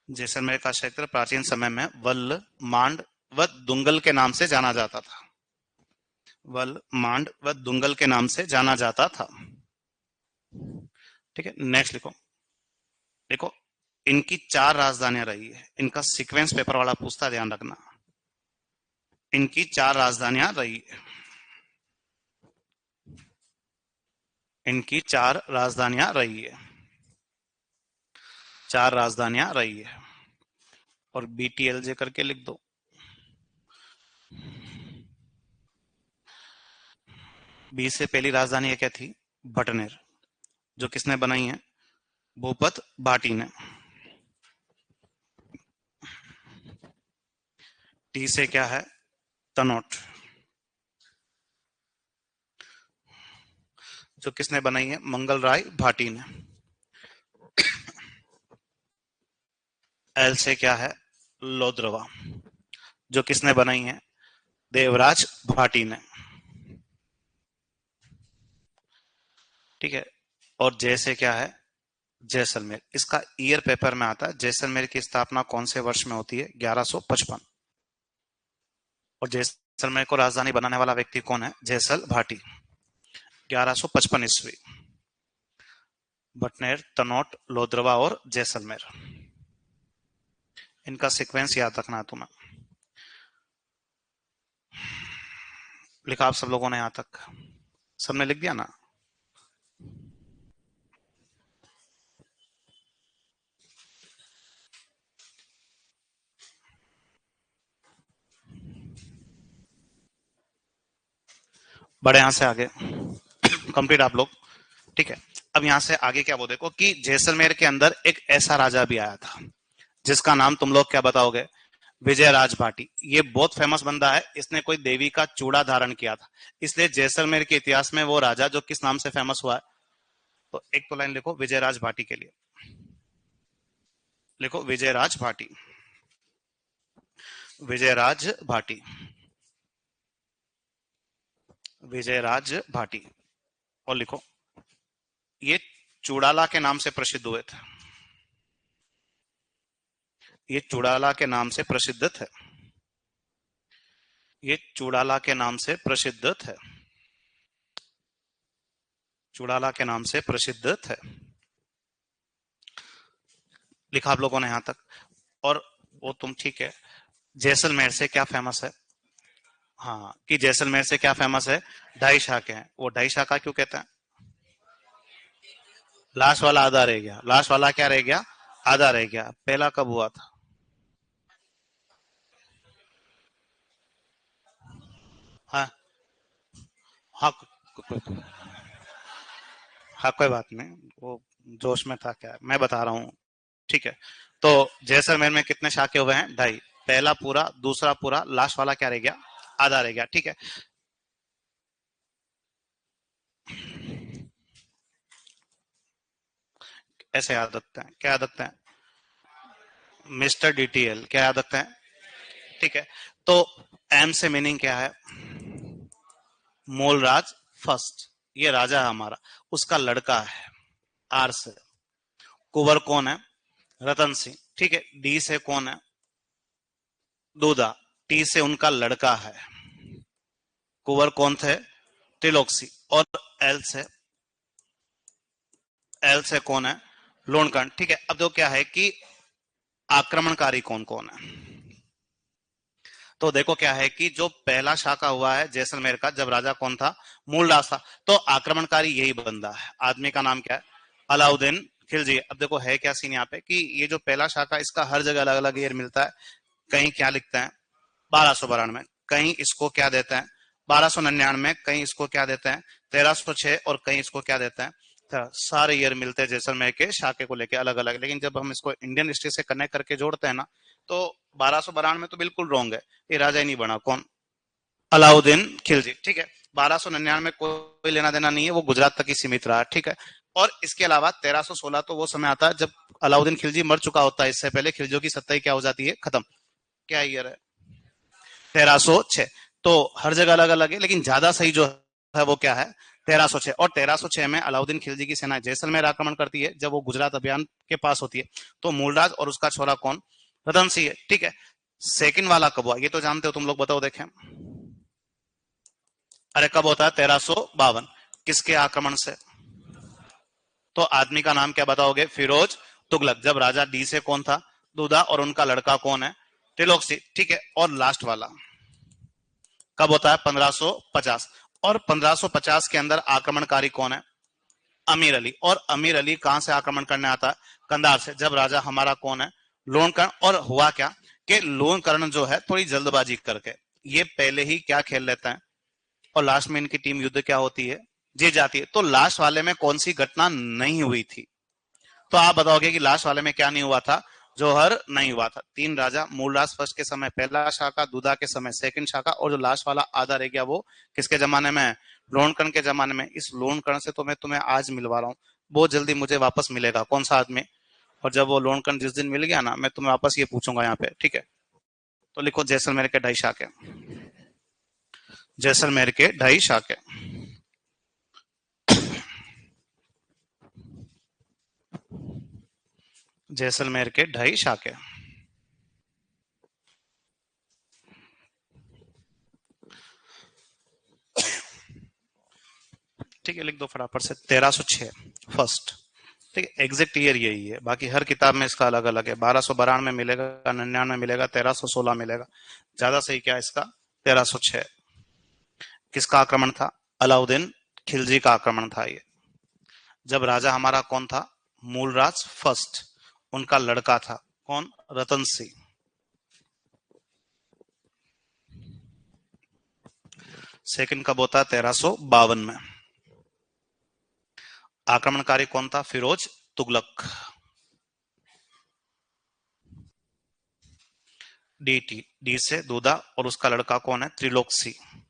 जैसलमेर का क्षेत्र प्राचीन समय में वल्ल, मांड व दुंगल के नाम से जाना जाता था। वल्ल, मांड व दुंगल के नाम से जाना जाता था। ठीक है, नेक्स्ट लिखो, देखो इनकी 4 राजधानियां रही है। इनका सीक्वेंस पेपर वाला पूछता, ध्यान रखना। इनकी 4 राजधानियां रही है। इनकी 4 राजधानियां रही है। 4 राजधानियां रही है। और BTLJ करके लिख दो। बी से पहली राजधानी क्या थी? बटनेर, जो किसने बनाई है? भूपत भाटी ने। टी से क्या है? तनोट, जो किसने बनाई है? मंगल राय भाटी ने। एल से क्या है? लोद्रवा, जो किसने बनाई है? देवराज भाटी ने। ठीक है, और जे से क्या है? जैसलमेर। इसका ईयर पेपर में आता है। जैसलमेर की स्थापना कौन से वर्ष में होती है? 1155। और जैसलमेर को राजधानी बनाने वाला व्यक्ति कौन है? जैसल भाटी, 1155 ईस्वी। बटनेर, तनोट, लोद्रवा और जैसलमेर, इनका सीक्वेंस याद रखना है तुम्हें। लिखा आप सब लोगों ने यहां तक? सबने लिख दिया ना? बड़े यहां से आगे कंप्लीट आप लोग। ठीक है, अब यहां से आगे क्या वो देखो कि जैसलमेर के अंदर एक ऐसा राजा भी आया था जिसका नाम तुम लोग क्या बताओगे? विजयराज भाटी। ये बहुत फेमस बंदा है, इसने कोई देवी का चूड़ा धारण किया था, इसलिए जैसलमेर के इतिहास में वो राजा जो किस नाम से फेमस हुआ है? तो एक तो लाइन लिखो विजयराज भाटी के लिए, लिखो विजयराज भाटी, विजयराज भाटी, विजयराज भाटी। और लिखो ये चूड़ाला के नाम से प्रसिद्ध हुए थे। ये चूड़ाला के नाम से प्रसिद्ध थे। ये चूड़ाला के नाम से प्रसिद्ध थे। चूड़ाला के नाम से प्रसिद्ध थे। लिखा आप लोगों ने यहां तक? और वो तुम ठीक है, जैसलमेर से क्या फेमस है? हाँ, कि जैसलमेर से क्या फेमस है? ढाई शाखे हैं। वो ढाई शाखा क्यों कहते हैं? लास्ट वाला आधा रह गया। लास्ट वाला क्या रह गया? आधा रह गया। पहला कब हुआ था? हाँ हाँ, हाँ कोई बात नहीं, वो जोश में था, क्या मैं बता रहा हूँ। ठीक है, तो जैसलमेर में कितने शाखे हुए हैं? ढाई। पहला पूरा, दूसरा पूरा, लास्ट वाला क्या रह गया? आधा रह गया। ठीक है, ऐसे याद रखते हैं। क्या याद रखते हैं? मिस्टर DTL क्या याद रखते हैं? ठीक है, तो एम से मीनिंग क्या है? मूलराज फर्स्ट, ये राजा है हमारा, उसका लड़का है। आर से कुंवर कौन है? रतन सिंह। ठीक है, डी से कौन है? दूधा। टी से उनका लड़का है। कुंवर कौन थे? त्रिलोक सिंह। और एल से एल से कौन है, लोणकर्ण। ठीक है, अब तो क्या है कि आक्रमणकारी कौन कौन है। तो देखो क्या है कि जो पहला शाखा हुआ है जैसलमेर का, जब राजा कौन था, मूलराज था, तो आक्रमणकारी यही बंदा है। आदमी का नाम क्या है, अलाउद्दीन खिलजी। अब देखो है क्या सीन यहाँ पे कि ये जो पहला शाखा, इसका हर जगह अलग अलग ईयर मिलता है। कहीं क्या लिखते हैं 1292, कहीं इसको क्या देते हैं 1299, कहीं इसको क्या देते हैं 1306, और कहीं इसको क्या देते हैं। सारे ईयर मिलते हैं जैसलमेर के शाखे को लेके अलग अलग, लेकिन जब हम इसको इंडियन हिस्ट्री से कनेक्ट करके जोड़ते हैं ना, तो 1292 में तो बिल्कुल रॉन्ग है, ये राजा ही नहीं बना। कौन, अलाउद्दीन खिलजी। ठीक है, 1299 में कोई लेना देना नहीं है, वो गुजरात तक ही सीमित रहा। ठीक है, और इसके अलावा 1316 तो वो समय आता है जब अलाउद्दीन खिलजी मर चुका होता है, इससे पहले खिलजियों की सत्ता ही क्या हो जाती है, खत्म। क्या ईयर है, 1306। तो हर जगह अलग अलग है, लेकिन ज्यादा सही जो है वो क्या है, 1306। और 1306 में अलाउद्दीन खिलजी की सेना जैसलमेर आक्रमण करती है, जब वो गुजरात अभियान के पास होती है। तो मूलराज और उसका छोरा कौन, रतन सिंह है। ठीक है, सेकंड वाला कब हुआ ये तो जानते हो तुम लोग, बताओ देखें। अरे कब होता है, 1352। किसके आक्रमण से, तो आदमी का नाम क्या बताओगे, फिरोज तुगलक। जब राजा डी से कौन था, दूधा, और उनका लड़का कौन है, त्रिलोक सिंह। ठीक है, और लास्ट वाला कब होता है, 1550। और 1550 के अंदर आक्रमणकारी कौन है, अमीर अली। और अमीर अली कहां से आक्रमण करने आता है, कंधार से। जब राजा हमारा कौन है, लोणकर्ण। और हुआ क्या कि लोणकर्ण जो है थोड़ी जल्दबाजी करके ये पहले ही क्या खेल लेता है, और लास्ट में इनकी टीम युद्ध क्या होती है, जीत जाती है। तो लास्ट वाले में कौन सी घटना नहीं हुई थी, तो आप बताओगे कि लास्ट वाले में क्या नहीं हुआ था, जौहर नहीं हुआ था। तीन राजा, मूलराज फर्स्ट के समय पहला शाखा, दूधा के समय सेकंड शाखा, और जो लास्ट वाला आधा रह गया वो किसके जमाने में, लोणकर्ण के जमाने में। इस लोणकर्ण से तो मैं तुम्हें आज मिलवा रहा हूँ, बहुत जल्दी मुझे वापस मिलेगा कौन सा आदमी। और जब वो लोणकर्ण जिस दिन मिल गया ना, मैं तुम्हें वापस ये पूछूंगा यहाँ पे। ठीक है, तो लिखो जैसलमेर के 2.5 शाखे, जैसलमेर के 2.5 शाखे। जैसलमेर के 2.5 शाखे। ठीक है, लिख दो फटाफट से, 1306 फर्स्ट। ठीक है, एग्जैक्ट ईयर यही है, बाकी हर किताब में इसका अलग अलग है। 1292 मिलेगा, 99 मिलेगा, 1316 मिलेगा। ज्यादा सही क्या है इसका, 1306। किसका आक्रमण था, अलाउद्दीन खिलजी का आक्रमण था ये। जब राजा हमारा कौन था, मूलराज फर्स्ट, उनका लड़का था कौन, रतन सिंह। सेकंड कब होता है, 1352 में। आक्रमणकारी कौन था, फिरोज तुगलक। डी से दूधा, और उसका लड़का कौन है, त्रिलोक सिंह।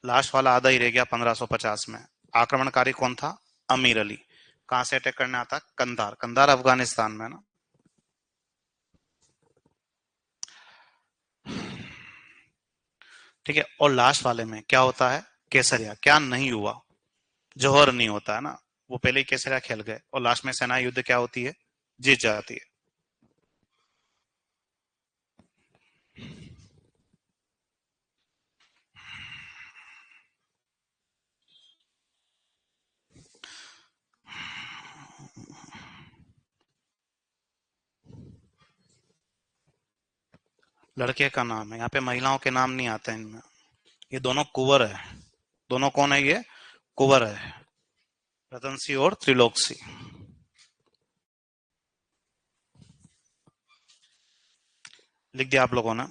लास्ट वाला आधा ही रह गया 1550 में। आक्रमणकारी कौन था, अमीर अली। कहां से अटैक करने आता, कंधार। कंधार अफगानिस्तान में ना। ठीक है, और लास्ट वाले में क्या होता है, केसरिया। क्या नहीं हुआ, जौहर नहीं होता है ना, वो पहले ही केसरिया खेल गए, और लास्ट में सेना युद्ध क्या होती है, जीत जाती है। लड़के का नाम है यहाँ पे, महिलाओं के नाम नहीं आते इनमें। ये दोनों कुंवर है, दोनों कौन है ये, कुंवर है, रतन सिंह और त्रिलोक सिंह। लिख दिया आप लोगों ने।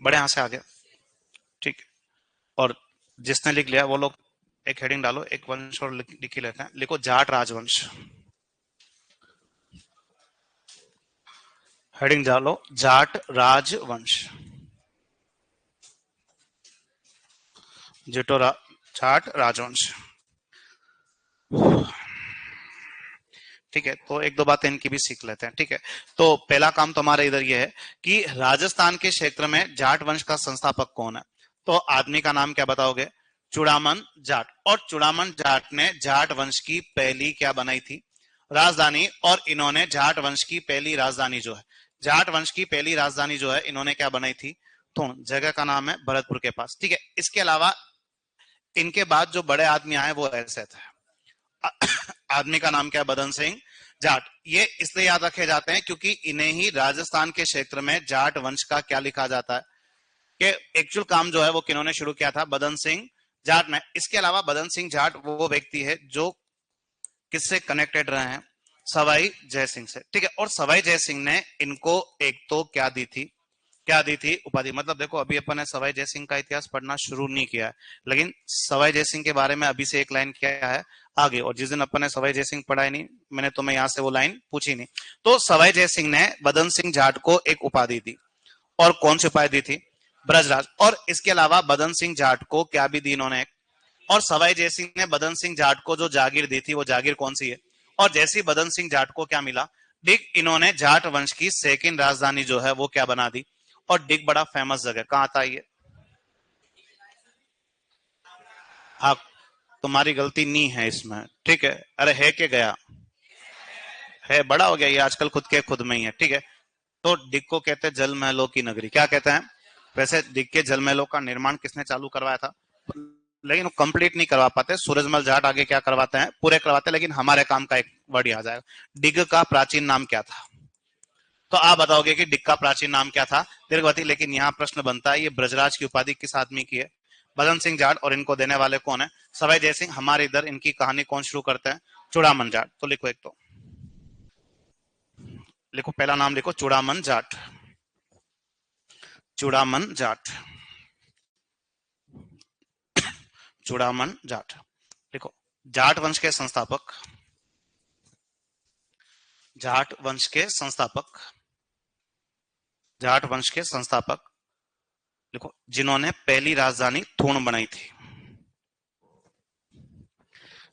बड़े यहां से आगे। ठीक है, और जिसने लिख लिया वो लोग एक हेडिंग डालो, एक वंश और लिख ही लेते हैं। लिखो जाट राजवंश। हेडिंग डालो जाट राजवंश। जाट राजवंश। ठीक है, तो एक दो बातें इनकी भी सीख लेते हैं। ठीक है, तो पहला काम तो हमारा इधर ये है कि राजस्थान के क्षेत्र में जाट वंश का संस्थापक कौन है। तो आदमी का नाम क्या बताओगे, चूड़ामन जाट। और चूड़ामन जाट ने जाट वंश की पहली क्या बनाई थी? राजधानी। और इन्होंने जाट वंश की पहली राजधानी जो है, जाट वंश की पहली राजधानी जो है इन्होंने क्या बनाई थी? थोन। जगह का नाम है भरतपुर के पास। ठीक है, इसके अलावा इनके बाद जो बड़े आदमी आए वो ऐसे थे। आदमी का नाम क्या है? बदन सिंह जाट। ये इसलिए याद रखे जाते हैं क्योंकि इन्हें ही राजस्थान के क्षेत्र में जाट वंश का क्या लिखा जाता है कि एक्चुअल काम जो है वो किन्होंने शुरू किया था? बदन सिंह जाट ने। इसके अलावा बदन सिंह जाट वो व्यक्ति है जो किससे कनेक्टेड रहे हैं? सवाई जयसिंह से। ठीक है, और सवाई जयसिंह ने इनको एक तो क्या दी थी? क्या दी थी? उपाधि। मतलब देखो अभी अपन ने सवाई जयसिंह का इतिहास पढ़ना शुरू नहीं किया है, लेकिन सवाई जयसिंह के बारे में अभी से एक लाइन क्या है आगे। और जिस दिन अपन ने सवाई जयसिंह पढ़ा ही नहीं, मैंने तुम्हें यहां से वो लाइन पूछी नहीं। तो सवाई जयसिंह ने बदन सिंह जाट को एक उपाधि दी। और कौन सी उपाधि दी थी? ब्रजराज। और इसके अलावा बदन सिंह जाट को क्या भी दी इन्होंने? और सवाई जयसिंह ने बदन सिंह जाट को जो जागीर दी थी वो जागीर कौन सी है? और जैसी बदन सिंह जाट को क्या मिला? डिग। इन्होंने जाट वंश की सेकंड राजधानी जो है वो क्या बना दी? और डिग बड़ा फेमस जगह कहां आता है ये? हाँ, तुम्हारी गलती नहीं है इसमें। ठीक है, अरे है के गया है, बड़ा हो गया ये आजकल, खुद के खुद में ही है। ठीक है, तो डिग को कहते हैं जल महलों की नगरी। क्या कहते हैं? वैसे डिग के जल महलों का निर्माण किसने चालू करवाया था? लेकिन वो कंप्लीट नहीं करवा पाते। सूरजमल जाट आगे क्या करवाते हैं? पूरे करवाते हैं। लेकिन हमारे काम का एक वर्ड आ जाएगा। डिग का प्राचीन नाम क्या था? तो आप बताओगे कि डिग का प्राचीन नाम क्या था? दीर्घवती। लेकिन यहाँ प्रश्न बनता है ये ब्रजराज की उपाधि किस आदमी की है? बदन सिंह जाट। और इनको देने वाले कौन है? सवाई जयसिंह। हमारे इधर इनकी कहानी कौन शुरू करते हैं? चूड़ामन जाट। तो लिखो एक तो लिखो, पहला नाम लिखो चूड़ामन जाट। चूड़ामन जाट। चूड़ामन जाट लिखो। जाट वंश के संस्थापक। जाट वंश के संस्थापक। जाट वंश के संस्थापक लिखो जिन्होंने पहली राजधानी थूण बनाई थी।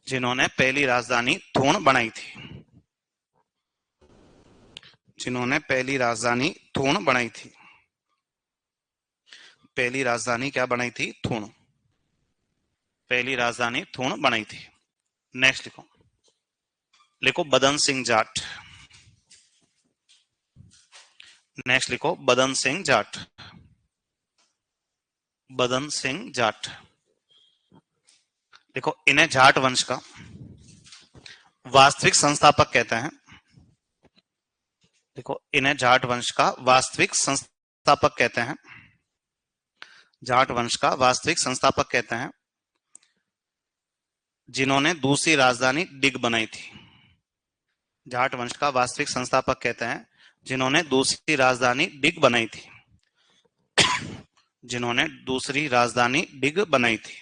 जिन्होंने पहली राजधानी थूण बनाई थी। जिन्होंने पहली राजधानी थूण बनाई थी। पहली राजधानी क्या बनाई थी? थूण। पहली राजधानी थूण बनाई थी। नेक्स्ट लिखो। लिखो बदन सिंह जाट। नेक्स्ट लिखो बदन सिंह जाट। बदन सिंह जाट देखो, इन्हें जाट वंश का वास्तविक संस्थापक कहते हैं। देखो, इन्हें जाट वंश का वास्तविक संस्थापक कहते हैं। जाट वंश का वास्तविक संस्थापक कहते हैं जिन्होंने दूसरी राजधानी डिग बनाई थी। जाट वंश का वास्तविक संस्थापक कहते हैं जिन्होंने दूसरी राजधानी डिग बनाई थी। जिन्होंने दूसरी राजधानी डिग बनाई थी।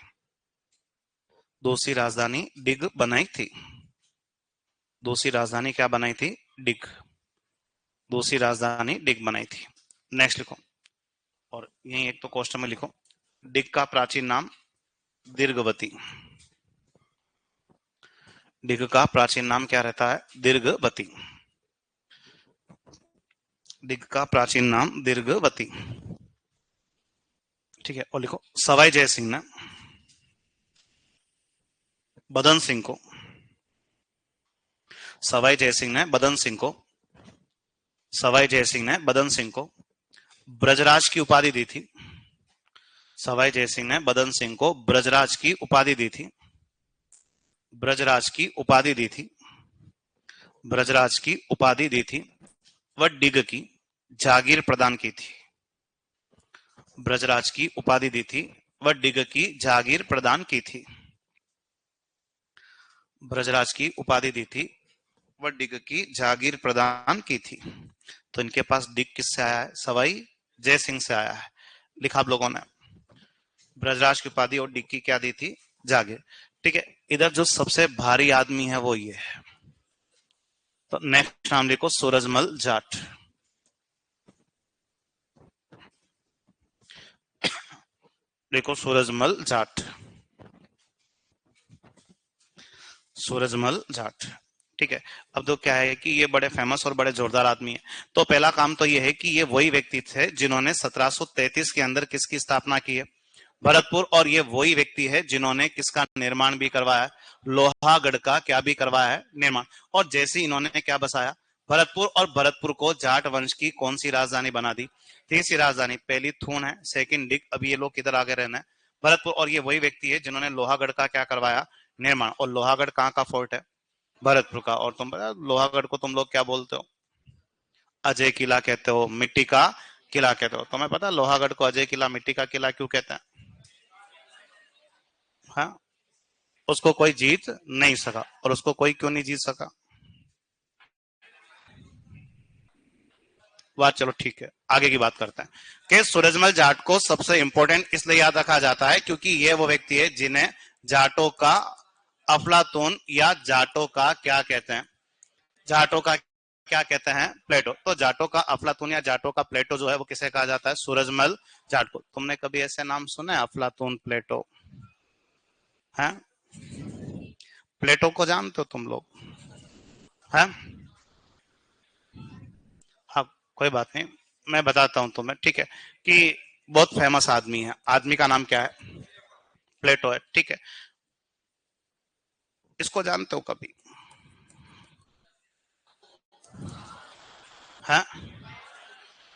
दूसरी राजधानी डिग बनाई थी। दूसरी राजधानी क्या बनाई थी? डिग। दूसरी राजधानी डिग बनाई थी। नेक्स्ट लिखो, और यही एक तो क्वेश्चन में लिखो, डिग का प्राचीन नाम दीर्घवती। डिग का प्राचीन नाम क्या रहता है? दीर्घवती। डिग का प्राचीन नाम दीर्घवती। ठीक है, और लिखो सवाई जयसिंह ने बदन सिंह को, सवाई जयसिंह ने बदन सिंह को, सवाई जयसिंह ने बदन सिंह को ब्रजराज की उपाधि दी थी। सवाई जयसिंह ने बदन सिंह को ब्रजराज की उपाधि दी थी। ब्रजराज की उपाधि दी थी। ब्रजराज की उपाधि दी थी। व डिग की जागीर प्रदान की थी। ब्रजराज की उपाधि दी थी व डिग की जागीर प्रदान की थी। ब्रजराज की उपाधि दी थी व डिग की जागीर प्रदान की थी। तो इनके पास डिग किससे आया है? सवाई जयसिंह से आया है। लिखा आप लोगों ने, ब्रजराज की उपाधि और डिग की क्या दी थी? जागीर। ठीक है, इधर जो सबसे भारी आदमी है वो ये है। तो नेक्स्ट नाम लिखो सूरजमल जाट। देखो सूरजमल जाट। सूरजमल जाट। ठीक है, अब तो क्या है कि ये बड़े फेमस और बड़े जोरदार आदमी है। तो पहला काम तो ये है कि ये वही व्यक्ति थे जिन्होंने 1733 के अंदर किसकी स्थापना की है? भरतपुर, और ये वही व्यक्ति है जिन्होंने किसका निर्माण भी करवाया है, लोहागढ़ का क्या भी करवाया है निर्माण। और जैसे इन्होंने क्या बसाया, भरतपुर, और भरतपुर को जाट वंश की कौन सी राजधानी बना दी, तीसरी राजधानी। पहली थून है, सेकंड डिग, अभी ये लोग किधर आगे रहना है, भरतपुर, और ये वही व्यक्ति है जिन्होंने लोहागढ़ का क्या करवाया, निर्माण। और लोहागढ़ कहाँ का फोर्ट है, भरतपुर का। और तुम पता लोहागढ़ को तुम लोग क्या बोलते हो, अजय किला कहते हो, मिट्टी का किला कहते हो। तुम्हें पता लोहागढ़ को अजय किला, मिट्टी का किला क्यों कहते हैं? हाँ, उसको कोई जीत नहीं सका। और उसको कोई क्यों नहीं जीत सका, बात चलो ठीक है, आगे की बात करते हैं कि सूरजमल जाट को सबसे इंपॉर्टेंट इसलिए याद रखा जाता है क्योंकि ये वो व्यक्ति है जिन्हें जाटों का अफलातून या जाटों का क्या कहते हैं, जाटों का क्या कहते हैं, प्लेटो। तो जाटों का अफलातून या जाटों का प्लेटो जो है वो किसे कहा जाता है, सूरजमल जाट को। तुमने कभी ऐसे नाम सुने अफलातून, प्लेटो? है, प्लेटो को जानते हो तुम लोग? है, हाँ, कोई बात नहीं, मैं बताता हूं तुम्हें, ठीक है, कि बहुत फेमस आदमी है, आदमी का नाम क्या है, प्लेटो है, ठीक है। इसको जानते हो कभी? है,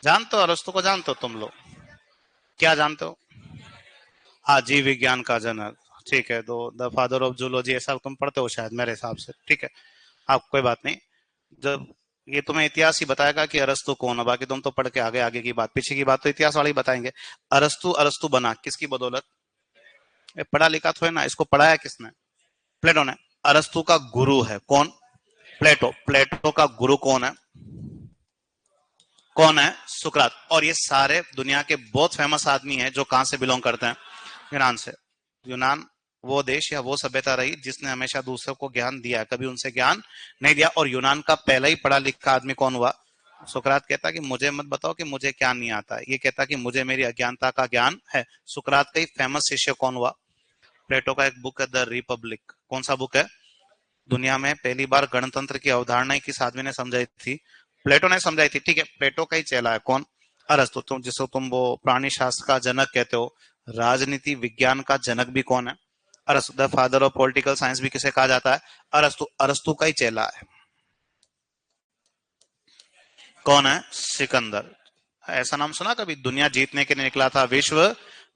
जानते हो अरस्तु को, जानते हो तुम लोग? क्या जानते हो? हाँ, जीव विज्ञान का जनक, ठीक है, दो द फादर ऑफ जूलॉजी, ऐसा तुम पढ़ते हो शायद मेरे हिसाब से, ठीक है। आप कोई बात नहीं, जब ये तुम्हें इतिहास ही बताएगा कि अरस्तु कौन है, बाकी तुम तो पढ़ के आगे आगे की बात, पीछे की बात तो इतिहास वाले ही बताएंगे। अरस्तु अरस्तु बना किसकी बदौलत, ये पढ़ा लिखा तो है ना, इसको पढ़ाया किसने, प्लेटो ने। अरस्तु का गुरु है कौन, प्लेटो। प्लेटो का गुरु कौन है, कौन है, सुकरात। और ये सारे दुनिया के बहुत फेमस आदमी हैं जो कहां से बिलोंग करते हैं, यूनान से। यूनान वो देश या वो सभ्यता रही जिसने हमेशा दूसरों को ज्ञान दिया, कभी उनसे ज्ञान नहीं दिया। और यूनान का पहला ही पढ़ा लिखा आदमी कौन हुआ, सुकरात। कहता कि मुझे मत बताओ कि मुझे क्या नहीं आता है, ये कहता कि मुझे मेरी अज्ञानता का ज्ञान है। सुकरात का ही फेमस शिष्य कौन हुआ, प्लेटो का एक बुक है द रिपब्लिक। कौन सा बुक है, दुनिया में पहली बार गणतंत्र की अवधारणा किस आदमी ने समझाई थी, प्लेटो ने समझाई थी, ठीक है। प्लेटो का ही चेला है कौन, अरस्तु। तुम जिसको तुम वो प्राणी शास्त्र का जनक कहते हो, राजनीति विज्ञान का जनक भी कौन है, अरस्तु। The father of political science भी किसे कहा जाता है, अरस्तु। अरस्तु का ही चेला है कौन है, सिकंदर। ऐसा नाम सुना कभी, दुनिया जीतने के लिए निकला था, विश्व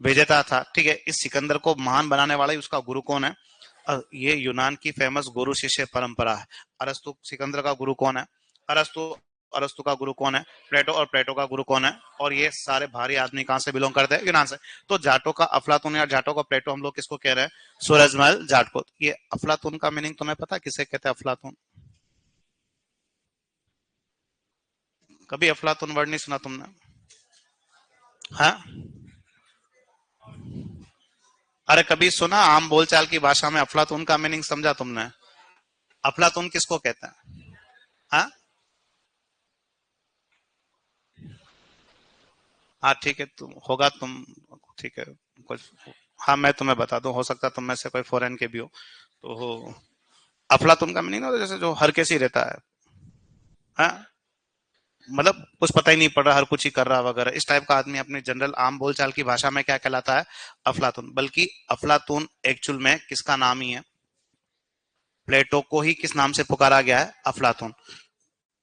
विजेता था, ठीक है। इस सिकंदर को महान बनाने वाला ही उसका गुरु कौन है, ये यूनान की फेमस गुरु शिष्य परंपरा है। अरस्तु सिकंदर का गुरु कौन है, अरस्तु। अरस्तु का गुरु कौन है, प्लेटो। और प्लेटो का गुरु कौन है, और ये सारे भारी आदमी कहां से बिलोंग करते हैं, यूनान से। तो जाटों का अफलातून या जाटों का प्लेटो हम लोग किसको कह रहे हैं, सूरजमल जाट को। ये अफलातून का मीनिंग तुम्हें पता किसे कहते हैं, अफलातून? कभी अफलातून वर्ड नहीं सुना तुमने? हाँ, अरे कभी सुना आम बोलचाल की भाषा में अफलातून का मीनिंग समझा तुमने? अफलातून किसको कहते हैं? हाँ, हाँ, ठीक है, तुम होगा तुम, ठीक है, कुछ। हाँ, मैं तुम्हें बता दूं, हो सकता है तुम में से कोई फॉरेन के भी हो तो हो। अफलातून का मीनिंग ना जैसे जो हर किसी रहता है, हाँ, मतलब कुछ पता ही नहीं पड़ रहा, हर कुछ ही कर रहा वगैरह, इस टाइप का आदमी अपनी जनरल आम बोलचाल की भाषा में क्या कहलाता है, अफलातून। बल्कि अफलातून एक्चुअल में किसका नाम ही है, प्लेटो को ही किस नाम से पुकारा गया है, अफलातून।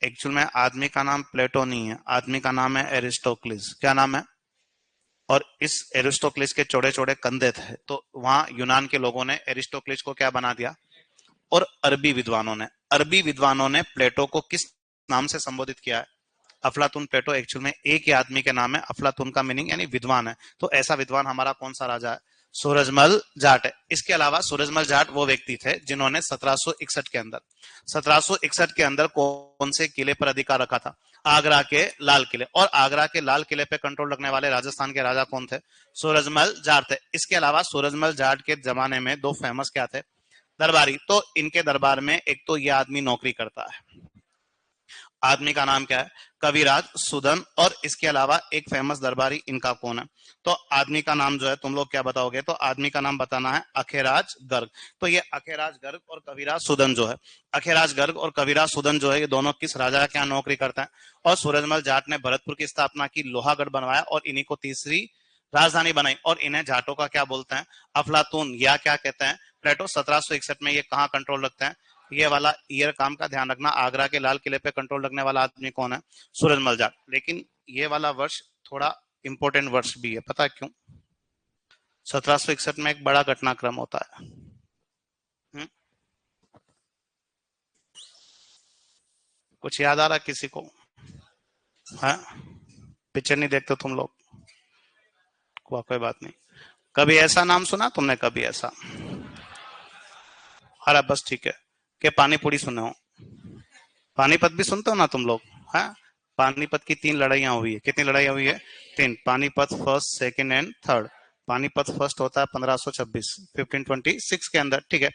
एक्चुअल में आदमी का नाम प्लेटो नहीं है, आदमी का नाम है एरिस्टोक्लिस। क्या नाम है, और इस एरिस्टोक्लिस के चौड़े चौड़े कंधे थे, तो वहां यूनान के लोगों ने एरिस्टोक्लिस को क्या बना दिया। और अरबी विद्वानों ने प्लेटो को किस नाम से संबोधित किया है, अफलातून। प्लेटो एक्चुअल में एक ही आदमी के नाम है, अफलातून का मीनिंग यानी विद्वान है। तो ऐसा विद्वान हमारा कौन सा राजा है, सूरजमल जाट है। इसके अलावा सूरजमल जाट वो व्यक्ति थे जिन्होंने 1761 के अंदर कौन से किले पर अधिकार रखा था, आगरा के लाल किले। और आगरा के लाल किले पे कंट्रोल रखने वाले राजस्थान के राजा कौन थे, सूरजमल जाट थे। इसके अलावा सूरजमल जाट के जमाने में दो फेमस क्या थे, दरबारी। तो इनके दरबार में एक तो यह आदमी नौकरी करता है, आदमी का नाम क्या है, कविराज सुदन। और इसके अलावा एक फेमस दरबारी इनका कौन है, तो आदमी का नाम जो है तुम लोग क्या बताओगे, तो आदमी का नाम बताना है अखेराज गर्ग। तो ये अखेराज गर्ग और कविराज सुदन जो है, अखेराज गर्ग और कविराज सुदन जो है, ये दोनों किस राजा के यहाँ नौकरी करते हैं। और सूरजमल जाट ने भरतपुर की स्थापना की, लोहागढ़ बनवाया, और इन्हीं को तीसरी राजधानी बनाई। और इन्हें जाटों का क्या बोलते हैं? अफलातून, या क्या कहते हैं? प्लेटो। 1761 में ये कहाँ कंट्रोल रखते हैं? ये वाला ईयर काम का ध्यान रखना, आगरा के लाल किले पे कंट्रोल रखने वाला आदमी कौन है? सूरजमल जाट। लेकिन ये वाला वर्ष थोड़ा इंपॉर्टेंट वर्ष भी है, पता है क्यों? 1761 में एक बड़ा घटनाक्रम होता है। कुछ याद आ रहा है किसी को? हाँ, पिक्चर नहीं देखते तुम लोग? कोई बात नहीं। कभी ऐसा नाम सुना तुमने, कभी ऐसा? अरे बस ठीक है। के पानीपुरी सुने हो? पानीपत भी सुनते हो ना तुम लोग? हाँ, पानीपत की 3 लड़ाइयां हुई है। कितनी लड़ाइयां हुई है? 3। Panipat first, second and third. Panipat first होता है 1526, 1526 के अंदर, ठीक है।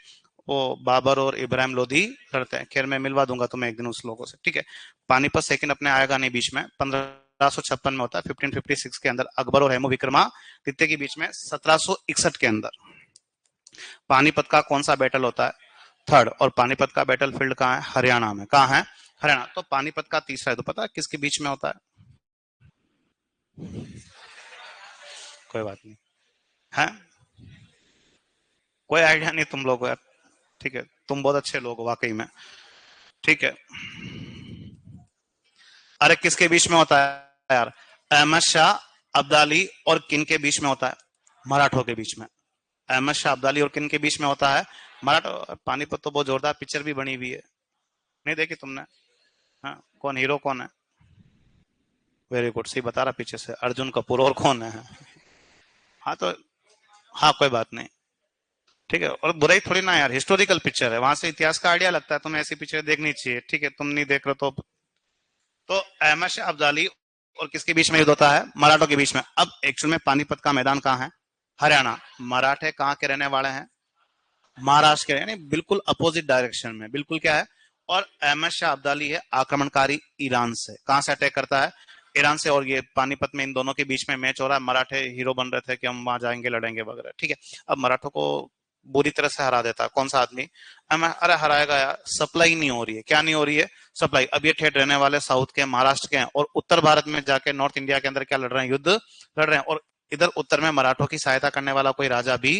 वो बाबर और इब्राहिम लोधी लड़ते हैं। खैर मैं मिलवा दूंगा तुम्हें एक दिन उस लोगों से, ठीक है। पानीपत सेकंड अपने आएगा नहीं बीच में, 1556 में होता है। 1556 के अंदर अकबर और हेमू विक्रमादित्य के बीच में। 1761 के अंदर पानीपत का कौन सा बैटल होता है? थर्ड। और पानीपत का बैटल फील्ड कहाँ है? हरियाणा में। कहाँ है? हरियाणा। तो पानीपत का तीसरा युद्ध पता है किसके बीच में होता है? कोई बात नहीं है, कोई आइडिया नहीं तुम लोग यार, ठीक है। तुम बहुत अच्छे लोग हो वाकई में, ठीक है। अरे किसके बीच में होता है यार? अहमद शाह अब्दाली और किन के बीच में होता है? मराठों के बीच में। अहमद शाह अब्दाली और किन के बीच में होता है? मराठा। पानीपत तो बहुत जोरदार पिक्चर भी बनी हुई है, नहीं देखी तुमने? हाँ, कौन हीरो कौन है? वेरी गुड, सी बता रहा पीछे से, अर्जुन कपूर। और कौन है? हाँ तो, हाँ कोई बात नहीं, ठीक है। और बुराई थोड़ी ना यार, हिस्टोरिकल पिक्चर है, वहां से इतिहास का आइडिया लगता है। तुम्हें ऐसी पिक्चर देखनी चाहिए, ठीक है। तुम नहीं देख रहे तो अहमद शाह अब्दाली और किसके बीच में युद्ध होता है? मराठों के बीच में। अब एक्चुअल में पानीपत का मैदान कहाँ है? हरियाणा। मराठे कहाँ के रहने वाले हैं? महाराष्ट्र के, यानी बिल्कुल अपोजिट डायरेक्शन में, बिल्कुल क्या है। और अहमद शाह अब्दाली है आक्रमणकारी ईरान से। कहां से अटैक करता है? ईरान से। और ये पानीपत में इन दोनों के बीच में मैच हो रहा है। मराठे हीरो बन रहे थे कि हम वहां जाएंगे लड़ेंगे वगैरह, ठीक है। अब मराठों को बुरी तरह से हरा देता है कौन सा आदमी? अरे हराएगा यार, सप्लाई नहीं हो रही है। क्या नहीं हो रही है? सप्लाई। अब ये ठेठ रहने वाले साउथ के, महाराष्ट्र के हैं, और उत्तर भारत में जाके नॉर्थ इंडिया के अंदर क्या लड़ रहे हैं? युद्ध लड़ रहे हैं। और इधर उत्तर में मराठों की सहायता करने वाला कोई राजा भी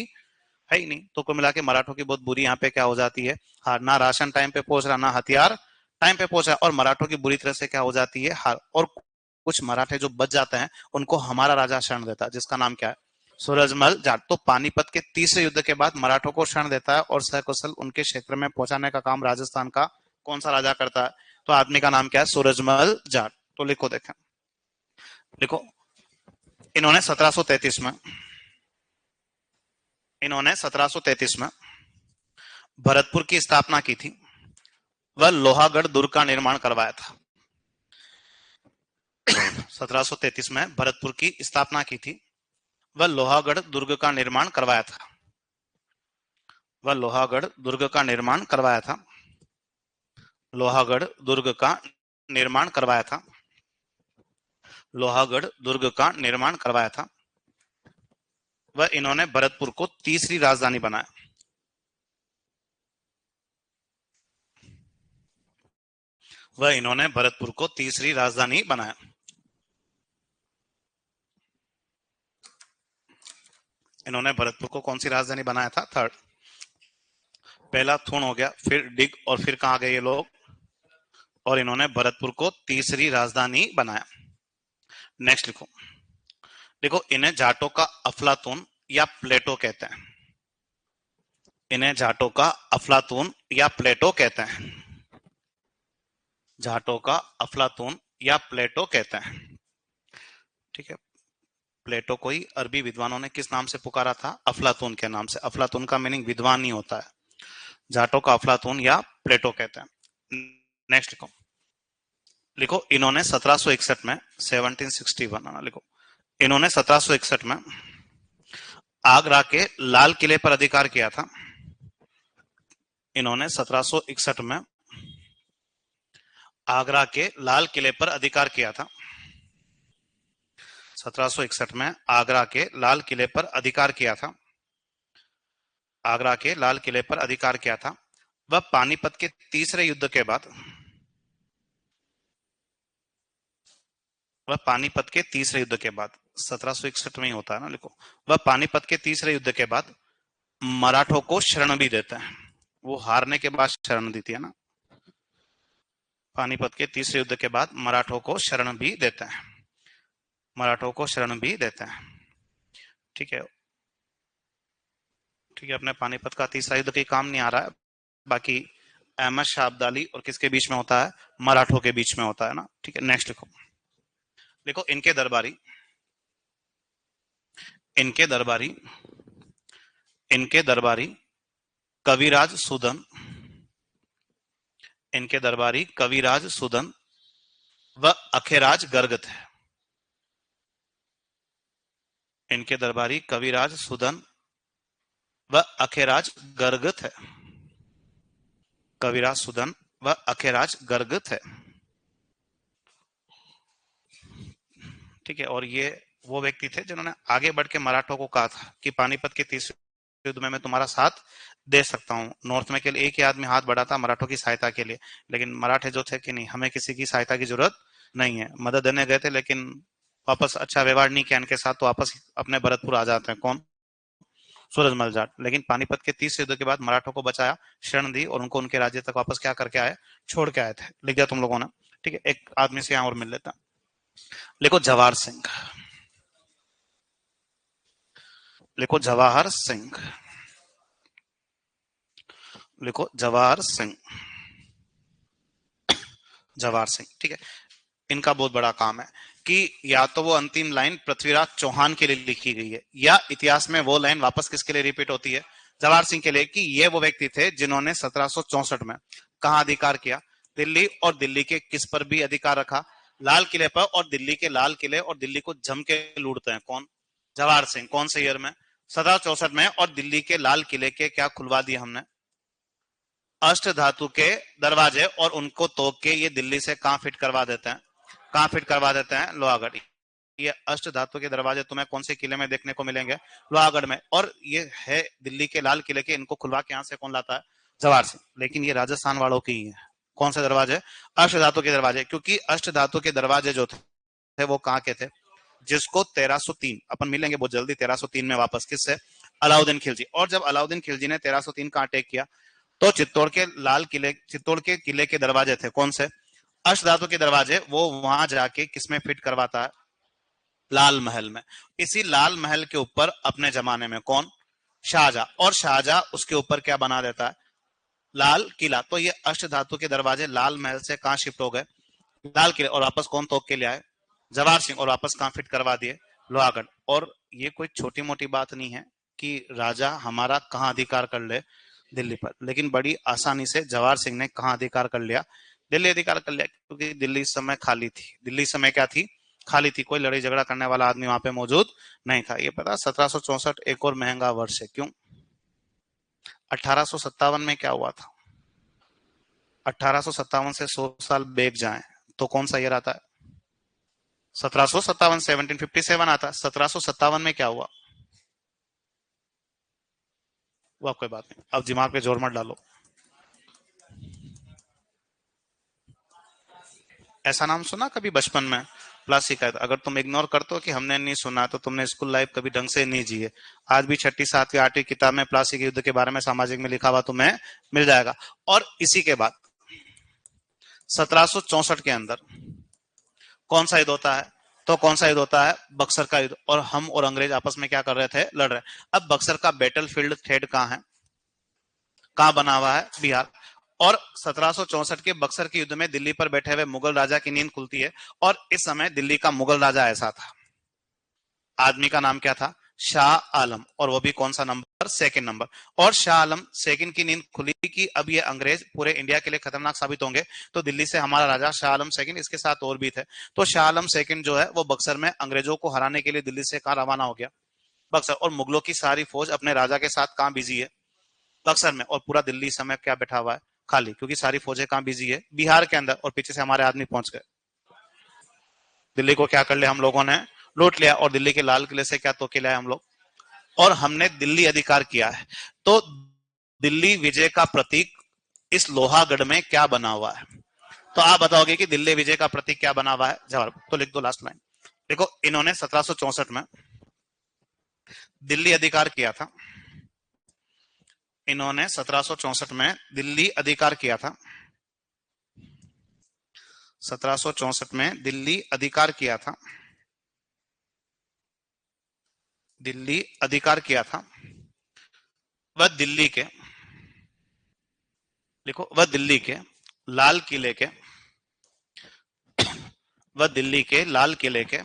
है ही नहीं। तो कुल मिला के मराठों की बहुत बुरी यहाँ पे क्या हो जाती है? हार। ना राशन टाइम पे पहुंच रहा, ना हथियार टाइम पे पहुंच रहा, और मराठों की बुरी तरह से क्या हो जाती है? हार। और कुछ मराठे जो बच जाते हैं उनको हमारा राजा शरण देता है, जिसका नाम क्या है? सूरजमल जाट। तो पानीपत के तीसरे युद्ध के बाद मराठों को शरण देता है और सकुशल उनके क्षेत्र में पहुंचाने का काम राजस्थान का कौन सा राजा करता है? तो आदमी का नाम क्या है? सूरजमल जाट। तो लिखो, देखें, लिखो। इन्होंने 1733 में, इन्होंने 1733 में भरतपुर की स्थापना की थी। वह लोहागढ़ दुर्ग का निर्माण करवाया था। 1733 में भरतपुर की स्थापना की थी। वह लोहागढ़ दुर्ग का निर्माण करवाया था। वह लोहागढ़ दुर्ग का निर्माण करवाया था। लोहागढ़ दुर्ग का निर्माण करवाया था। लोहागढ़ दुर्ग का निर्माण करवाया था। वह इन्होंने भरतपुर को तीसरी राजधानी बनाया। वह इन्होंने भरतपुर को तीसरी राजधानी बनाया। इन्होंने भरतपुर को कौन सी राजधानी बनाया था? थर्ड। पहला थून हो गया, फिर डिग, और फिर कहां गए ये लोग? और इन्होंने भरतपुर को तीसरी राजधानी बनाया। नेक्स्ट लिखो। देखो, इन्हें जाटों का अफलातून या प्लेटो कहते हैं। इन्हें जाटों का अफलातून या प्लेटो कहते हैं। जाटों का अफलातून या प्लेटो कहते हैं, ठीक है। प्लेटो को ही अरबी विद्वानों ने किस नाम से पुकारा था? अफलातून के नाम से। अफलातून का मीनिंग विद्वान नहीं होता है। जाटों का अफलातून या प्लेटो कहते हैं। नेक्स्ट लिखो। लिखो, इन्होंने 1761 में, 1761 लिखो। इन्होंने 1761 में आगरा के लाल किले पर अधिकार किया था। इन्होंने 1761 में आगरा के लाल किले पर अधिकार किया था। 1761 में आगरा के लाल किले पर अधिकार किया था। आगरा के लाल किले पर अधिकार किया था। वह पानीपत के तीसरे युद्ध के बाद, वह पानीपत के तीसरे युद्ध के बाद 1761 में ही होता है ना, लिखो। वह पानीपत के तीसरे युद्ध के बाद मराठों को शरण भी देते हैं। वो हारने के बाद शरण दी थी, है ना। पानीपत के तीसरे युद्ध के बाद मराठों को शरण भी देते हैं, मराठों को शरण भी देते हैं। ठीक है, ठीक है। अपने पानीपत का तीसरा युद्ध कहीं काम नहीं आ रहा है। बाकी अहमद शाह अब्दाली और किसके बीच में होता है? मराठों के बीच में होता है ना। ठीक है, नेक्स्ट लिखो। देखो, इनके दरबारी, इनके दरबारी, इनके दरबारी कविराज सुदन, इनके दरबारी कविराज सुदन व अखेराज गर्ग थे। इनके दरबारी कविराज सुदन व अखेराज गर्ग थे। कविराज सुदन व अखेराज गर्ग थे। ठीक है, और ये वो व्यक्ति थे जिन्होंने आगे बढ़ के मराठों को कहा था कि पानीपत के तीसरे युद्ध में मैं तुम्हारा साथ दे सकता हूँ। नॉर्थ में केवल एक ही आदमी हाथ बढ़ा था मराठों की सहायता के लिए, लेकिन मराठे जो थे कि नहीं, हमें किसी की सहायता की जरूरत नहीं है। मदद देने गए थे लेकिन वापस अच्छा व्यवहार नहीं किया इनके साथ, तो वापस अपने भरतपुर आ जाते हैं। कौन? सूरजमल जाट। लेकिन पानीपत के तीसरे युद्ध के बाद मराठों को बचाया, शरण दी और उनको उनके राज्य तक वापस क्या करके आए? छोड़ के आए थे। लिख दिया तुम लोगों ने। ठीक है, एक आदमी से यहां और मिल लेता। लिखो जवाहर सिंह, लिखो जवाहर सिंह, लिखो जवाहर सिंह, जवाहर सिंह। ठीक है, इनका बहुत बड़ा काम है कि या तो वो अंतिम लाइन पृथ्वीराज चौहान के लिए लिखी गई है या इतिहास में वो लाइन वापस किसके लिए रिपीट होती है? जवाहर सिंह के लिए, कि ये वो व्यक्ति थे जिन्होंने 1764 में कहा अधिकार किया? दिल्ली, और दिल्ली के किस पर भी अधिकार रखा? लाल किले पर। और दिल्ली के लाल किले और दिल्ली को जम के लूटते हैं कौन? जवाहर सिंह। कौन से ईयर में? 1764 में। और दिल्ली के लाल किले के क्या खुलवा दिए हमने? अष्ट धातु के दरवाजे, और उनको तोड़ के ये दिल्ली से कहां फिट करवा देते हैं? कहां फिट करवा देते हैं? लोहागढ़। ये अष्ट धातु के दरवाजे तुम्हें कौन से किले में देखने को मिलेंगे? लोहागढ़ में। और ये है दिल्ली के लाल किले के, इनको खुलवा के यहां से कौन लाता है? जवाहर सिंह। लेकिन ये राजस्थान वालों की ही है। कौन से दरवाजे? अष्ट धातु के दरवाजे। क्योंकि अष्ट धातु के दरवाजे जो थे वो कहां के थे? जिसको 1303, अपन मिलेंगे बहुत जल्दी 1303 में वापस, किससे? अलाउद्दीन खिलजी। और जब अलाउद्दीन खिलजी ने 1303 का अटैक किया तो चित्तौड़ के लाल किले, चित्तौड़ के किले के दरवाजे थे कौन से? अष्ट धातु के दरवाजे। वो वहां जाके किसमें फिट करवाता है? लाल महल में। इसी लाल महल के ऊपर अपने जमाने में कौन? शाहजहां। और शाहजहां उसके ऊपर क्या बना देता है? लाल किला। तो ये अष्ट धातु के दरवाजे लाल महल से कहां शिफ्ट हो गए? लाल किले। और वापस कौन तोड़ के ले आए? जवाहर सिंह। और वापस कहां फिट करवा दिए? लोहागढ़। और ये कोई छोटी मोटी बात नहीं है कि राजा हमारा कहां अधिकार कर ले? दिल्ली पर। लेकिन बड़ी आसानी से जवाहर सिंह ने कहां अधिकार कर लिया? दिल्ली अधिकार कर लिया, क्योंकि दिल्ली इस समय खाली थी। दिल्ली इस समय क्या थी? खाली थी। कोई लड़ाई झगड़ा करने वाला आदमी वहां पे मौजूद नहीं था। ये पता 1764 एक और महंगा वर्ष है। क्यों? 1857 में क्या हुआ था? 1857 से 100 साल बेग जाए तो कौन सा ईयर आता है? 1757, 1757 आता है। 1757 में क्या हुआ? वो कोई बात नहीं, अब दिमाग पे जोर मत डालो। ऐसा नाम सुना कभी बचपन में? प्लास्टिक है। अगर तुम इग्नोर करते हो कि हमने नहीं सुना तो तुमने स्कूल लाइफ कभी ढंग से नहीं जिए। आज भी छठी, सातवीं, आठवीं किताब में प्लास्टिक युद्ध के बारे में सामाजिक में लिखा हुआ तुम्हें मिल जाएगा। और इसी के बाद 1764 के अंदर कौन सा युद्ध होता है? तो कौन सा युद्ध होता है? बक्सर का युद्ध। और हम और अंग्रेज आपस में क्या कर रहे थे? लड़ रहे। अब बक्सर का बैटल फील्ड थेड कहां है? कहां बना हुआ है? बिहार। और 1764 के बक्सर के युद्ध में दिल्ली पर बैठे हुए मुगल राजा की नींद खुलती है। और इस समय दिल्ली का मुगल राजा ऐसा था, आदमी का नाम क्या था? शाह आलम। और वो भी कौन सा नंबर? Second number. और शाह आलम सेकंड की नींद खुली कि अब ये अंग्रेज पूरे इंडिया के लिए खतरनाक साबित होंगे, तो दिल्ली से हमारा राजा शाह आलम सेकंड, इसके साथ और भी थे, तो शाह आलम सेकंड जो है वो बक्सर में अंग्रेजों को हराने के लिए दिल्ली से कहां रवाना हो गया? बक्सर। और मुगलों की सारी फौज अपने राजा के साथ कहां बिजी है? बक्सर में। और पूरा दिल्ली समय क्या बैठा हुआ है? खाली। क्योंकि सारी फौजें कहां बिजी है? बिहार के अंदर। और पीछे से हमारे आदमी पहुंच गए, दिल्ली को क्या कर लिया हम लोगों ने? लूट लिया। और दिल्ली के लाल किले से क्या तो के लाए हम लोग? और हमने दिल्ली अधिकार किया है। तो दिल्ली विजय का प्रतीक इस लोहागढ़ में क्या बना हुआ है? तो आप बताओगे कि दिल्ली विजय का प्रतीक क्या बना हुआ है? जवाब तो लिख दो लास्ट लाइन। देखो, इन्होंने 1764 में दिल्ली अधिकार किया था। इन्होंने 1764 में दिल्ली अधिकार किया था। 1764 में दिल्ली अधिकार किया था। दिल्ली अधिकार किया था। वह दिल्ली के, देखो, वह दिल्ली के लाल किले के, वह दिल्ली के लाल किले के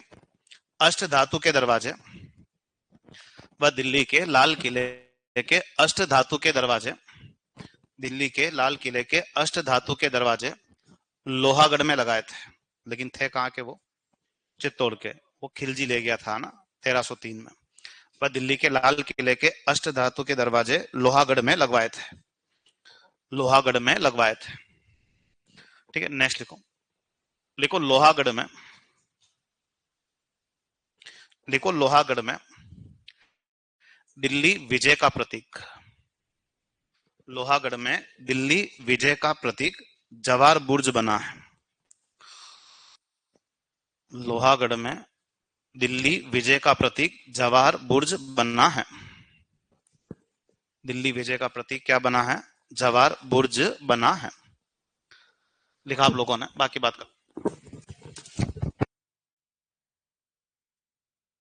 अष्ट धातु के दरवाजे, वह दिल्ली के लाल किले के अष्ट धातु के दरवाजे, दिल्ली के लाल किले के अष्ट धातु के दरवाजे लोहागढ़ में लगाए थे। लेकिन थे कहां के वो? चित्तौड़ के। वो खिलजी ले गया था ना 1303 में। वह दिल्ली के लाल किले के अष्ट धातु के दरवाजे लोहागढ़ में लगवाए थे। लोहागढ़ में लगवाए थे। ठीक है, नेक्स्ट लिखो। लिखो लोहागढ़ में, लिखो लोहागढ़ में दिल्ली विजय का प्रतीक। लोहागढ़ में दिल्ली विजय का प्रतीक जवार बुर्ज बना है। लोहागढ़ में दिल्ली विजय का प्रतीक जवाहर बुर्ज बना है। दिल्ली विजय का प्रतीक क्या बना है? जवाहर बुर्ज बना है। लिखा आप लोगों ने, बाकी बात कर